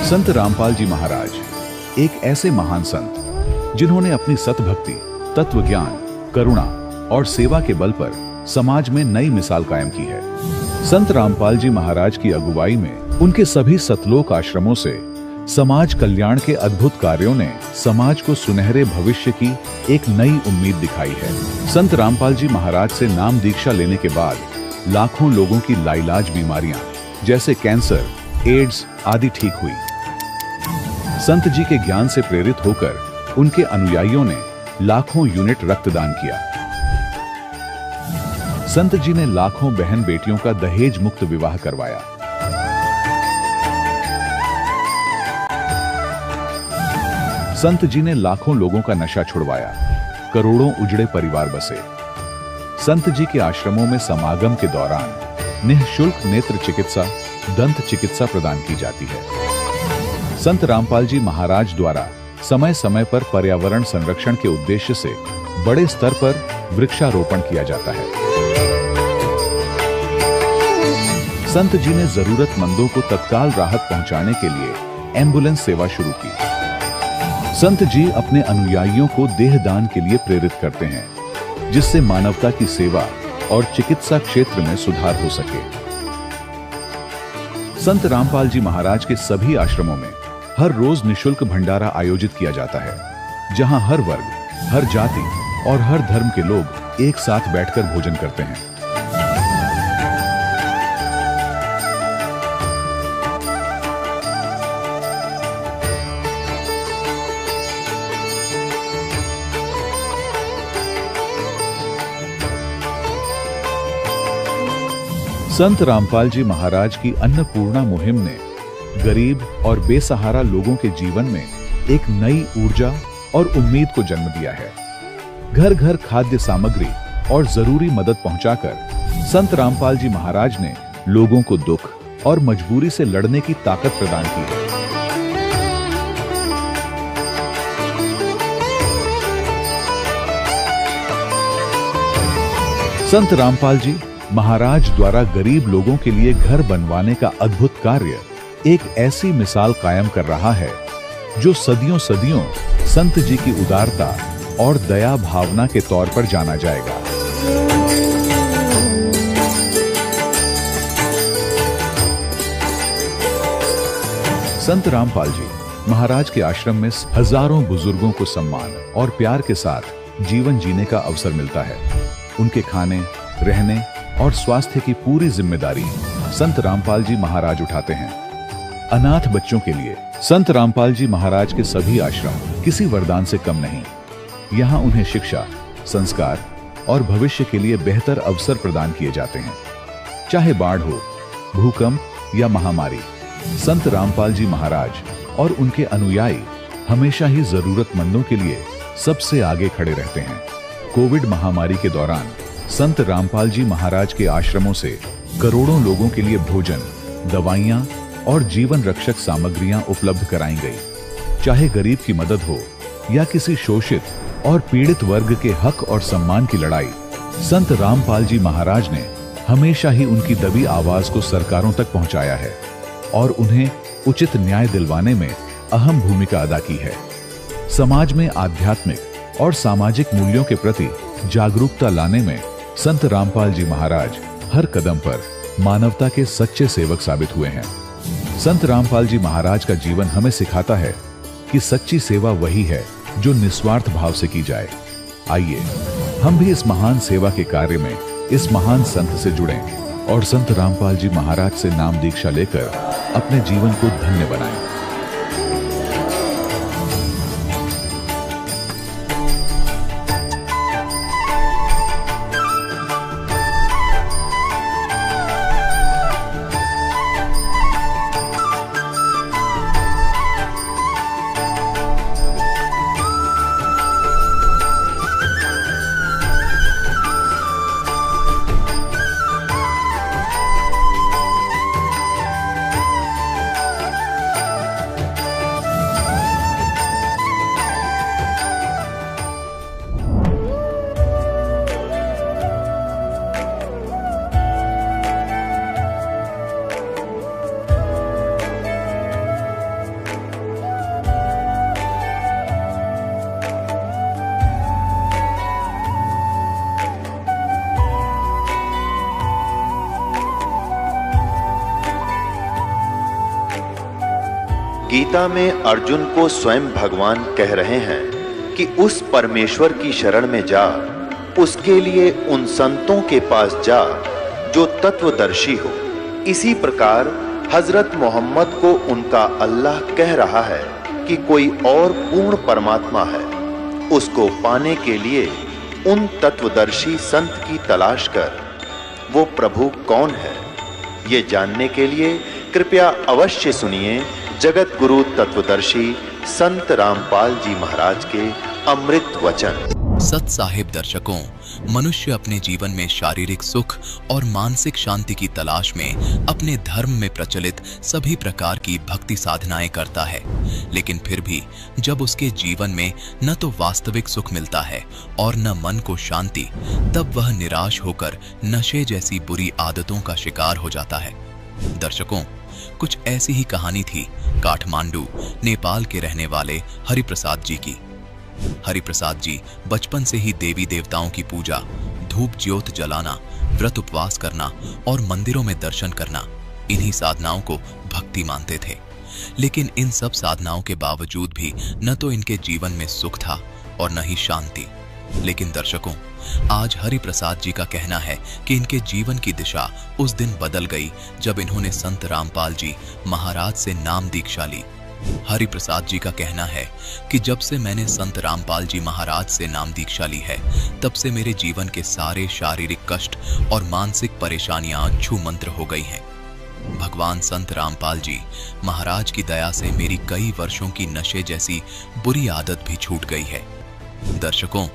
संत रामपाल जी महाराज एक ऐसे महान संत जिन्होंने अपनी सतभक्ति, तत्व ज्ञान, करुणा और सेवा के बल पर समाज में नई मिसाल कायम की है। संत रामपाल जी महाराज की अगुवाई में उनके सभी सतलोक आश्रमों से समाज कल्याण के अद्भुत कार्यों ने समाज को सुनहरे भविष्य की एक नई उम्मीद दिखाई है। संत रामपाल जी महाराज से नाम दीक्षा लेने के बाद लाखों लोगों की लाइलाज बीमारियां जैसे कैंसर, एड्स आदि ठीक हुई। संत जी के ज्ञान से प्रेरित होकर उनके अनुयायियों ने लाखों यूनिट रक्तदान किया। संत जी ने लाखों बहन बेटियों का दहेज मुक्त विवाह करवाया। संत जी ने लाखों लोगों का नशा छुड़वाया, करोड़ों उजड़े परिवार बसे। संत जी के आश्रमों में समागम के दौरान निःशुल्क नेत्र चिकित्सा, दंत चिकित्सा प्रदान की जाती है। संत रामपाल जी महाराज द्वारा समय समय पर पर्यावरण संरक्षण के उद्देश्य से बड़े स्तर पर वृक्षारोपण किया जाता है। संत जी ने जरूरतमंदों को तत्काल राहत पहुंचाने के लिए एम्बुलेंस सेवा शुरू की। संत जी अपने अनुयायियों को देहदान के लिए प्रेरित करते हैं, जिससे मानवता की सेवा और चिकित्सा क्षेत्र में सुधार हो सके। संत रामपाल जी महाराज के सभी आश्रमों में हर रोज निःशुल्क भंडारा आयोजित किया जाता है, जहां हर वर्ग, हर जाति और हर धर्म के लोग एक साथ बैठकर भोजन करते हैं। संत रामपाल जी महाराज की अन्नपूर्णा मुहिम ने गरीब और बेसहारा लोगों के जीवन में एक नई ऊर्जा और उम्मीद को जन्म दिया है। घर घर खाद्य सामग्री और जरूरी मदद पहुंचाकर संत रामपाल जी महाराज ने लोगों को दुख और मजबूरी से लड़ने की ताकत प्रदान की है। संत रामपाल जी महाराज द्वारा गरीब लोगों के लिए घर बनवाने का अद्भुत कार्य एक ऐसी मिसाल कायम कर रहा है जो सदियों सदियों संत जी की उदारता और दया भावना के तौर पर जाना जाएगा। संत रामपाल जी महाराज के आश्रम में हजारों बुजुर्गों को सम्मान और प्यार के साथ जीवन जीने का अवसर मिलता है। उनके खाने, रहने और स्वास्थ्य की पूरी जिम्मेदारी संत रामपाल जी महाराज उठाते हैं। अनाथ बच्चों के लिए संत रामपाल जी महाराज के सभी आश्रम किसी वरदान से कम नहीं। यहाँ उन्हें शिक्षा, संस्कार और भविष्य के लिए बेहतर अवसर प्रदान किए जाते हैं। चाहे बाढ़ हो, भूकंप या महामारी, संत रामपाल जी महाराज और उनके अनुयायी हमेशा ही जरूरतमंदों के लिए सबसे आगे खड़े रहते हैं। कोविड महामारी के दौरान संत रामपाल जी महाराज के आश्रमों से करोड़ों लोगों के लिए भोजन, दवाइयां और जीवन रक्षक सामग्रियां उपलब्ध कराई गई। चाहे गरीब की मदद हो या किसी शोषित और पीड़ित वर्ग के हक और सम्मान की लड़ाई, संत रामपाल जी महाराज ने हमेशा ही उनकी दबी आवाज को सरकारों तक पहुंचाया है और उन्हें उचित न्याय दिलवाने में अहम भूमिका अदा की है। समाज में आध्यात्मिक और सामाजिक मूल्यों के प्रति जागरूकता लाने में संत रामपाल जी महाराज हर कदम पर मानवता के सच्चे सेवक साबित हुए हैं। संत रामपाल जी महाराज का जीवन हमें सिखाता है कि सच्ची सेवा वही है जो निस्वार्थ भाव से की जाए। आइए हम भी इस महान सेवा के कार्य में इस महान संत से जुड़ें और संत रामपाल जी महाराज से नाम दीक्षा लेकर अपने जीवन को धन्य बनाएं। गीता में अर्जुन को स्वयं भगवान कह रहे हैं कि उस परमेश्वर की शरण में जा, उसके लिए उन संतों के पास जा जो तत्वदर्शी हो। इसी प्रकार हजरत मोहम्मद को उनका अल्लाह कह रहा है कि कोई और पूर्ण परमात्मा है, उसको पाने के लिए उन तत्वदर्शी संत की तलाश कर। वो प्रभु कौन है, ये जानने के लिए कृपया अवश्य सुनिए जगत गुरु तत्वदर्शी संत रामपाल जी महाराज के अमृत वचन। सत साहिब दर्शकों, मनुष्य अपने जीवन में शारीरिक सुख और मानसिक शांति की तलाश में अपने धर्म में प्रचलित सभी प्रकार की भक्ति साधनाएं करता है, लेकिन फिर भी जब उसके जीवन में न तो वास्तविक सुख मिलता है और न मन को शांति, तब वह निराश होकर नशे जैसी बुरी आदतों का शिकार हो जाता है। दर्शकों, कुछ ऐसी ही कहानी थी काठमांडू, नेपाल के रहने वाले हरिप्रसाद जी की। हरिप्रसाद जी बचपन से ही देवी देवताओं की पूजा, धूप ज्योत जलाना, व्रत उपवास करना और मंदिरों में दर्शन करना, इन्हीं साधनाओं को भक्ति मानते थे। लेकिन इन सब साधनाओं के बावजूद भी न तो इनके जीवन में सुख था और न ही शांति। लेकिन दर्शकों, आज हरिप्रसाद जी का कहना है कि इनके जीवन की दिशा उस दिन बदल गई जब इन्होंने संत रामपाल जी महाराज से नाम दीक्षा ली। हरिप्रसाद जी का कहना है कि जब से मैंने संत रामपाल जी महाराज से नाम दीक्षा ली है, तब से मेरे जीवन के सारे शारीरिक कष्ट और मानसिक परेशानियां छूमंत्र हो गई हैं। भगवान संत रामपाल जी महाराज की दया से मेरी कई वर्षों की नशे जैसी बुरी आदत भी छूट गई है। दर्शकों,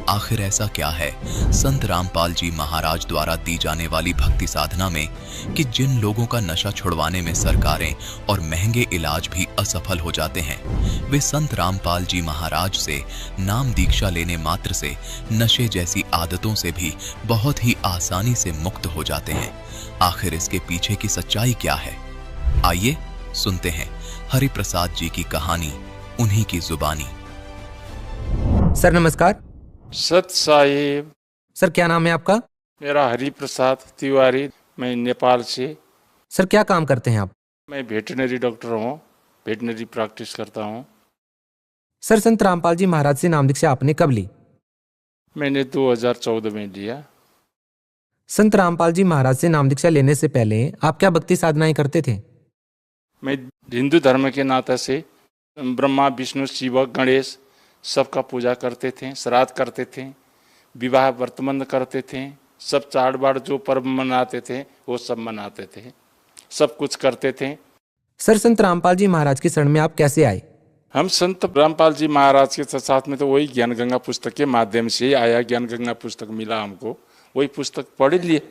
आखिर ऐसा क्या है संत रामपाल जी महाराज द्वारा दी जाने वाली भक्ति साधना में कि जिन लोगों का नशा छुड़वाने में सरकारें और महंगे इलाज भी असफल हो जाते हैं, वे संत रामपाल जी महाराज से नाम दीक्षा लेने मात्र से नशे जैसी आदतों से भी बहुत ही आसानी से मुक्त हो जाते हैं। आखिर इसके पीछे की सच्चाई क्या है? आइए सुनते हैं हरिप्रसाद जी की कहानी, उन्हीं की जुबानी। सर नमस्कार। सत साहिब। सर क्या नाम है आपका? मेरा हरिप्रसाद तिवारी, मैं नेपाल से। सर क्या काम करते हैं आप? मैं वेटरनरी डॉक्टर हूँ, वेटरनरी प्रैक्टिस करता हूँ। सर संत रामपाल जी महाराज से नाम दीक्षा आपने कब ली? मैंने 2014 में लिया। संत रामपाल जी महाराज से नाम दीक्षा लेने से पहले आप क्या भक्ति साधनाएं करते थे? मैं हिंदू धर्म के नाते से ब्रह्मा विष्णु शिव गणेश सबका पूजा करते थे, श्राद्ध करते थे, विवाह वर्तमान करते थे, सब चाड़ बाड़ जो पर्व मनाते थे वो सब मनाते थे, सब कुछ करते थे। सर संत रामपाल जी महाराज की शरण में आप कैसे आए? हम संत रामपाल जी महाराज के साथ में तो वही ज्ञान गंगा पुस्तक के माध्यम से ही आया। ज्ञान गंगा पुस्तक मिला हमको, वही पुस्तक पढ़ लिए।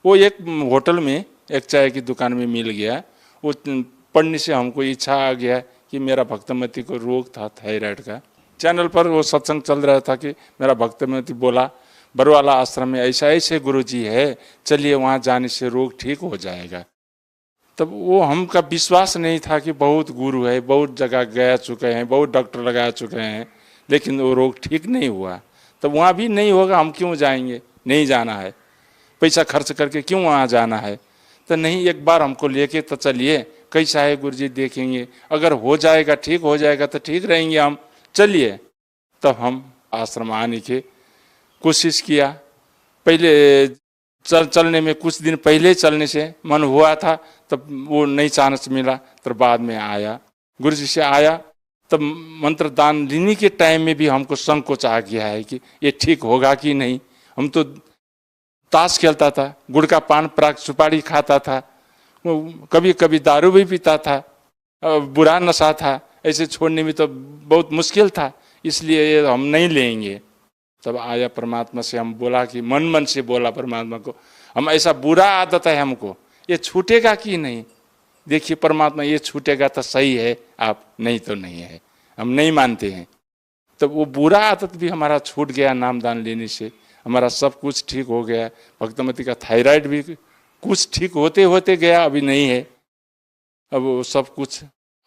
वो एक होटल में एक चाय की दुकान में मिल गया। वो पढ़ने से हमको इच्छा आ गया कि मेरा भक्तमती को रोग था थायराइड का। चैनल पर वो सत्संग चल रहा था कि मेरा भक्तमती बोला बरवाला आश्रम में ऐसा ऐसे गुरुजी है, चलिए वहाँ जाने से रोग ठीक हो जाएगा। तब वो हमका विश्वास नहीं था कि बहुत गुरु है, बहुत जगह गया चुके हैं, बहुत डॉक्टर लगा चुके हैं, लेकिन वो रोग ठीक नहीं हुआ। तब वहाँ भी नहीं होगा, हम क्यों जाएंगे? नहीं जाना है, पैसा खर्च करके क्यों वहाँ जाना है? तो नहीं, एक बार हमको लेके तो चलिए, कैसा है गुरुजी देखेंगे, अगर हो जाएगा ठीक हो जाएगा तो ठीक रहेंगे हम, चलिए। तब हम आश्रम आने की कोशिश किया। पहले चलने में कुछ दिन पहले चलने से मन हुआ था, तब वो नहीं चांस मिला, तो बाद में आया गुरुजी से आया। तब मंत्र दान लेने के टाइम में भी हमको संकोच आ गया है कि ये ठीक होगा कि नहीं। हम तो ताश खेलता था, गुड़ का पान पराग सुपारी खाता था, कभी कभी दारू भी पीता था, बुरा नशा था, ऐसे छोड़ने में तो बहुत मुश्किल था, इसलिए ये हम नहीं लेंगे। तब आया परमात्मा से, हम बोला कि मन से बोला परमात्मा को, हम ऐसा बुरा आदत है हमको, ये छूटेगा कि नहीं? देखिए परमात्मा, ये छूटेगा तो सही है, आप नहीं तो नहीं है, हम नहीं मानते हैं। तब वो बुरा आदत भी हमारा छूट गया। नाम दान लेने से हमारा सब कुछ ठीक हो गया। भक्तमती का थायराइड भी कुछ ठीक होते होते गया, अभी नहीं है। अब वो सब कुछ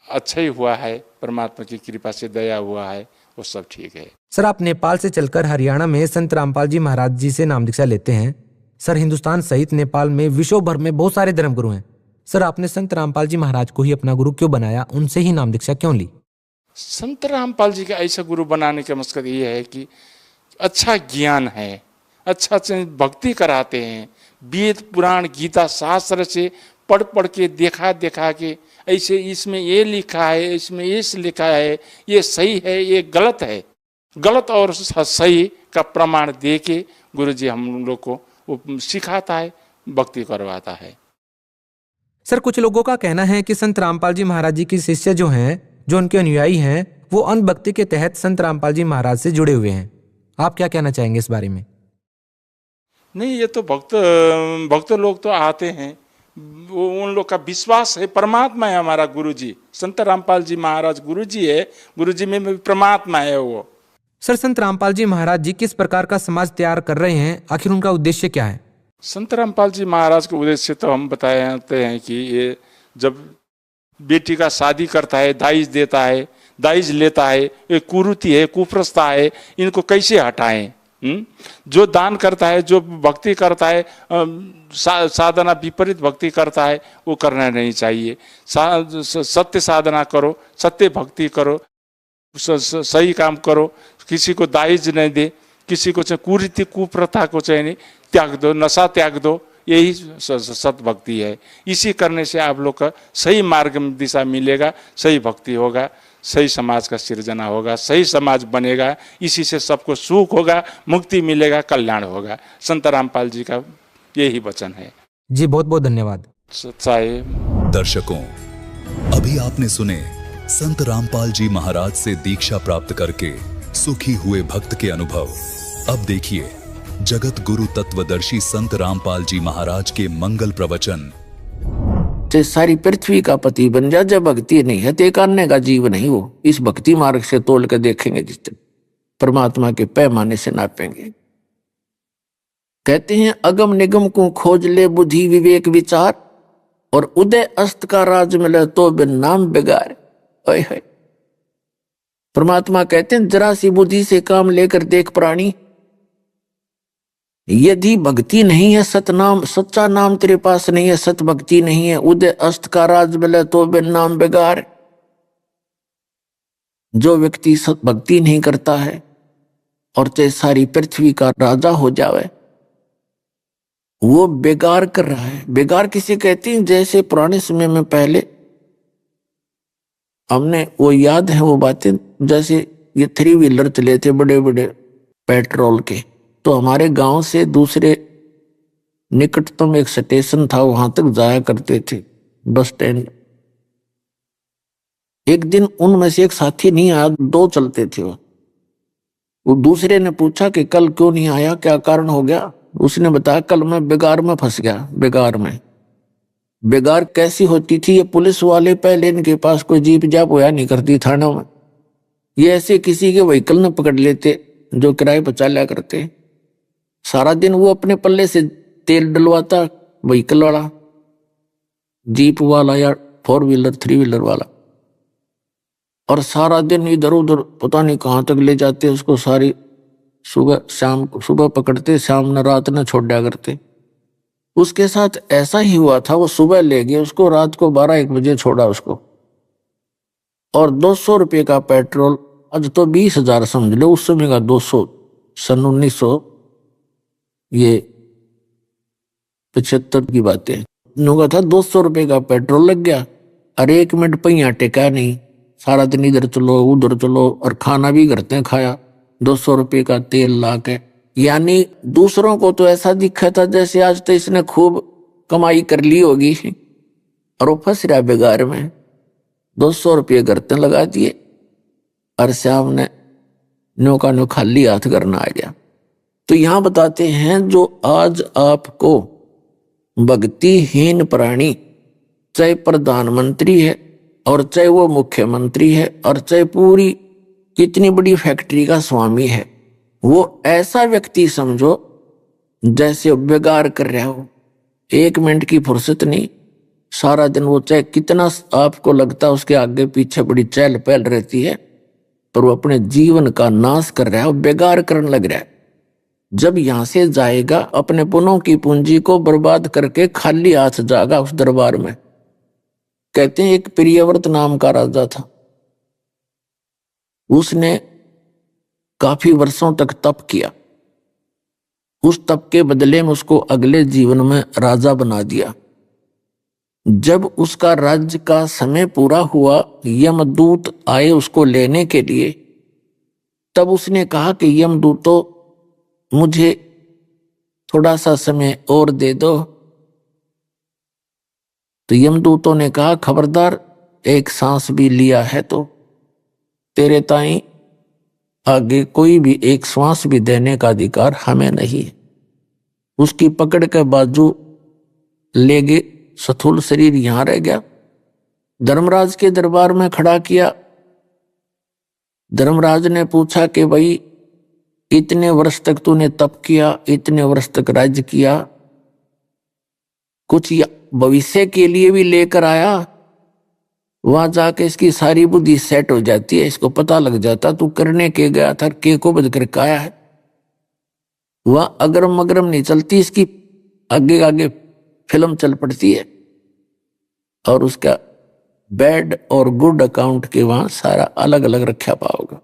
अच्छा ही हुआ है, परमात्मा की कृपा से दया हुआ है, वो सब ठीक है। सर आप नेपाल से चलकर हरियाणा में संत रामपाल जी महाराज जी से नाम दीक्षा लेते हैं। सर हिंदुस्तान सहित नेपाल में विश्व भर में बहुत सारे धर्मगुरु हैं। सर, आपने संत रामपाल जी महाराज को ही अपना गुरु क्यों बनाया, उनसे ही नाम दीक्षा क्यों ली? संत रामपाल जी का ऐसा गुरु बनाने का मकसद ये है कि अच्छा ज्ञान है, अच्छा से भक्ति कराते हैं, वेद पुराण गीता शास्त्र से पढ़ पढ़ के देखा देखा के ऐसे इसमें ये लिखा है, इसमें ये लिखा है, ये सही है, ये गलत है, गलत और सही का प्रमाण दे के गुरु जी हम लोग को वो सिखाता है, भक्ति करवाता है। सर, कुछ लोगों का कहना है कि संत रामपाल जी महाराज जी के शिष्य जो हैं, जो उनके अनुयायी हैं, वो अंध भक्ति के तहत संत रामपाल जी महाराज से जुड़े हुए हैं। आप क्या कहना चाहेंगे इस बारे में? नहीं, ये तो भक्त लोग तो आते हैं, वो उन लोग का विश्वास है, परमात्मा है हमारा गुरु जी, संत रामपाल जी महाराज गुरु जी है, गुरु जी में भी परमात्मा है वो। सर, संत रामपाल जी महाराज जी किस प्रकार का समाज तैयार कर रहे हैं, आखिर उनका उद्देश्य क्या है? संत रामपाल जी महाराज के उद्देश्य तो हम बताते हैं कि ये जब बेटी का शादी करता है, दाइज देता है, दाइज लेता है, ये कुरीति है, कुप्रस्था है, इनको कैसे हटाएं? जो दान करता है, जो भक्ति करता है, साधना विपरीत भक्ति करता है, वो करना नहीं चाहिए। सत्य साधना करो, सत्य भक्ति करो, सही काम करो, किसी को दाइज नहीं दे, किसी को कुरीति कुप्रथा को चाहिए त्याग दो, नशा त्याग दो, यही सत भक्ति है। इसी करने से आप लोग का सही मार्ग में दिशा मिलेगा, सही भक्ति होगा, सही समाज का सृजना होगा, सही समाज बनेगा, इसी से सबको सुख होगा, मुक्ति मिलेगा, कल्याण होगा। संत रामपाल जी का यही वचन है जी। बहुत बहुत धन्यवाद। सच्चाई। दर्शकों, अभी आपने सुने संत रामपाल जी महाराज से दीक्षा प्राप्त करके सुखी हुए भक्त के अनुभव। अब देखिए जगत गुरु तत्वदर्शी संत रामपाल जी महाराज के मंगल प्रवचन। चाहे सारी पृथ्वी का पति बन जा, जब भक्ति नहीं है तो एक अन्य का जीव नहीं। वो इस भक्ति मार्ग से तोल कर देखेंगे, जिस दिन परमात्मा के पैमाने से नापेंगे। कहते हैं अगम निगम को खोज ले बुद्धि विवेक विचार, और उदय अस्त का राज मिले तो बिन नाम बिगाड़। परमात्मा कहते हैं जरा सी बुद्धि से काम लेकर देख प्राणी, यदि भक्ति नहीं है, सतनाम सच्चा नाम तेरे पास नहीं है, सत भक्ति नहीं है, उदय अस्त का राज मिले तो बिन नाम बिगाड़। जो व्यक्ति सत भक्ति नहीं करता है और चाहे सारी पृथ्वी का राजा हो जावे, वो बेगार कर रहा है। बेगार किसे कहते हैं? जैसे पुराने समय में पहले हमने वो याद है वो बातें, जैसे ये 3 व्हीलर चले थे बड़े बड़े पेट्रोल के, तो हमारे गांव से दूसरे निकटतम एक स्टेशन था, वहां तक जाया करते थे, बस स्टैंड। एक दिन उनमें से एक साथी नहीं आया, 2 चलते थे। वो दूसरे ने पूछा कि कल क्यों नहीं आया, क्या कारण हो गया? उसने बताया कल मैं बेगार में फंस गया। बेगार में, बेगार कैसी होती थी? ये पुलिस वाले पहले इनके पास कोई जीप जाप होया नहीं करती थानों में, ये ऐसे किसी के व्हीकल न पकड़ लेते जो किराए पर चला करते। सारा दिन वो अपने पल्ले से तेल डलवाता, व्हीकल वाला, जीप वाला या 4 व्हीलर 3 व्हीलर वाला, और सारा दिन इधर उधर पता नहीं कहाँ तक ले जाते उसको। सारी सुबह शाम, सुबह पकड़ते, शाम न रात न छोड़ दिया करते। उसके साथ ऐसा ही हुआ था, वो सुबह ले गए उसको, रात को 12-1 बजे छोड़ा उसको, और 200 रुपये का पेट्रोल, आज तो 20,000 समझ लो, उस समय का 200, सन 1975 की बातें। उनका था 200 रुपये का पेट्रोल लग गया, और 1 मिनट पहिया टेका नहीं, सारा दिन इधर चलो उधर चलो, और खाना भी करते हैं खाया 200 रुपये का तेल ला के। यानी दूसरों को तो ऐसा दिखा था जैसे आज तो इसने खूब कमाई कर ली होगी, और वो फंस रहा बेगार में। 200 रुपये गर्ते लगा दिए, और शाम ने नो का नो खाली हाथ करना आ गया। तो यहां बताते हैं जो आज आपको भक्तिहीन प्राणी, चाहे प्रधानमंत्री है और चाहे वो मुख्यमंत्री है और चाहे पूरी कितनी बड़ी फैक्ट्री का स्वामी है, वो ऐसा व्यक्ति समझो जैसे बेगार कर रहा हो, 1 मिनट की फुर्सत नहीं, सारा दिन वो चाहे कितना आपको लगता है उसके आगे पीछे बड़ी चहल पहल रहती है, पर वो अपने जीवन का नाश कर रहा है, वो बेगार करने लग रहा है। जब यहां से जाएगा अपने पुनों की पूंजी को बर्बाद करके खाली हाथ जाएगा उस दरबार में, कहते हैं एक प्रियव्रत नाम का राजा था। उसने काफी वर्षों तक तप किया। उस तप के बदले में उसको अगले जीवन में राजा बना दिया। जब उसका राज्य का समय पूरा हुआ, यमदूत आए उसको लेने के लिए। तब उसने कहा कि यमदूतों, मुझे थोड़ा सा समय और दे दो। तो यमदूतों ने कहा, खबरदार, एक सांस भी लिया है तो तेरे ताई आगे कोई भी एक श्वास भी देने का अधिकार हमें नहीं है। उसकी पकड़ के बाजू ले गए, स्थूल शरीर यहां रह गया। धर्मराज के दरबार में खड़ा किया। धर्मराज ने पूछा कि भाई, इतने वर्ष तक तूने तप किया, इतने वर्ष तक राज्य किया, कुछ भविष्य के लिए भी लेकर आया? वहां जाके इसकी सारी बुद्धि सेट हो जाती है, इसको पता लग जाता तू करने के गया था, के को बद कर आया है। वह अगरम मगरम नहीं चलती, इसकी आगे आगे फिल्म चल पड़ती है और उसका बैड और गुड अकाउंट के वहां सारा अलग अलग रखा पाओगे।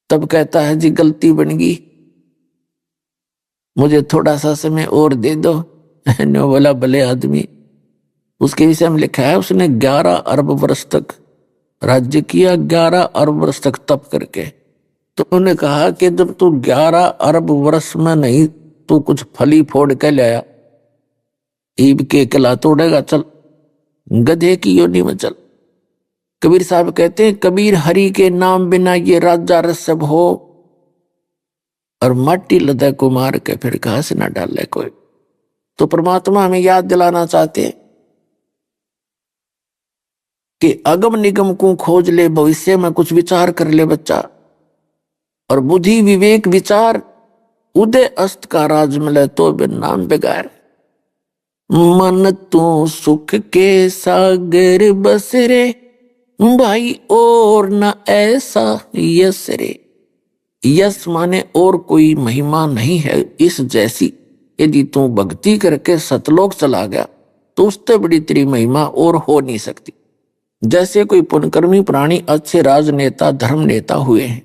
तब कहता है, जी गलती बन गई, मुझे थोड़ा सा समय और दे दो। नो बोला, भले आदमी। उसके विषय में लिखा है, उसने 11 अरब वर्ष तक राज्य किया, 11 अरब वर्ष तक तप करके। तो उन्होंने कहा कि जब तू 11 अरब वर्ष में नहीं तू कुछ फली फोड़ के लाया, ईब के कला तोड़ेगा, चल गधे की योनि में चल। कबीर साहब कहते हैं, कबीर हरि के नाम बिना ये राजा रसब हो, और माटी लदे को मार के फिर घास ना डाले कोई। तो परमात्मा हमें याद दिलाना चाहते हैं कि अगम निगम को खोज ले, भविष्य में कुछ विचार कर ले बच्चा, और बुद्धि विवेक विचार उदय अस्त का राज मिले तो बिन नाम बेगार। मन तू सुख के सागर बसरे, भाई और न ऐसा यस रे। यस माने और कोई महिमा नहीं है इस जैसी। यदि तू भक्ति करके सतलोक चला गया तो उससे बड़ी तेरी महिमा और हो नहीं सकती। जैसे कोई पुण्यकर्मी प्राणी अच्छे राजनेता धर्म नेता हुए हैं,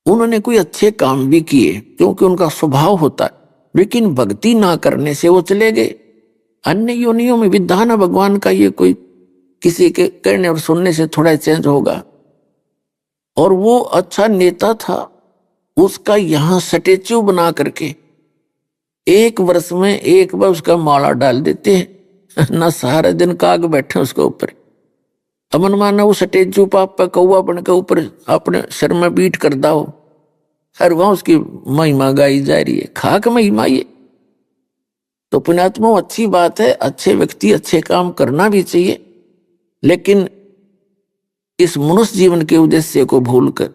उन्होंने कोई अच्छे काम भी किए क्योंकि उनका स्वभाव होता है, लेकिन भक्ति ना करने से वो चले गए। अन्य योनियों में विधान है भगवान का, ये कोई किसी के कहने और सुनने से थोड़ा चेंज होगा। और वो अच्छा नेता था, उसका यहाँ स्टेच्यू बना करके एक वर्ष में एक बार उसका माला डाल देते हैं ना, सारे दिन काग बैठे उसके ऊपर। अमन माना वो स्टेच्यू पाप पे कौआ बन के ऊपर अपने सिर में बीट कर दाओ, हर वहां उसकी महिमा गाई जा रही है, खाक महिमा ये। तो पुण्यात्मा अच्छी बात है, अच्छे व्यक्ति अच्छे काम करना भी चाहिए, लेकिन इस मनुष्य जीवन के उद्देश्य को भूलकर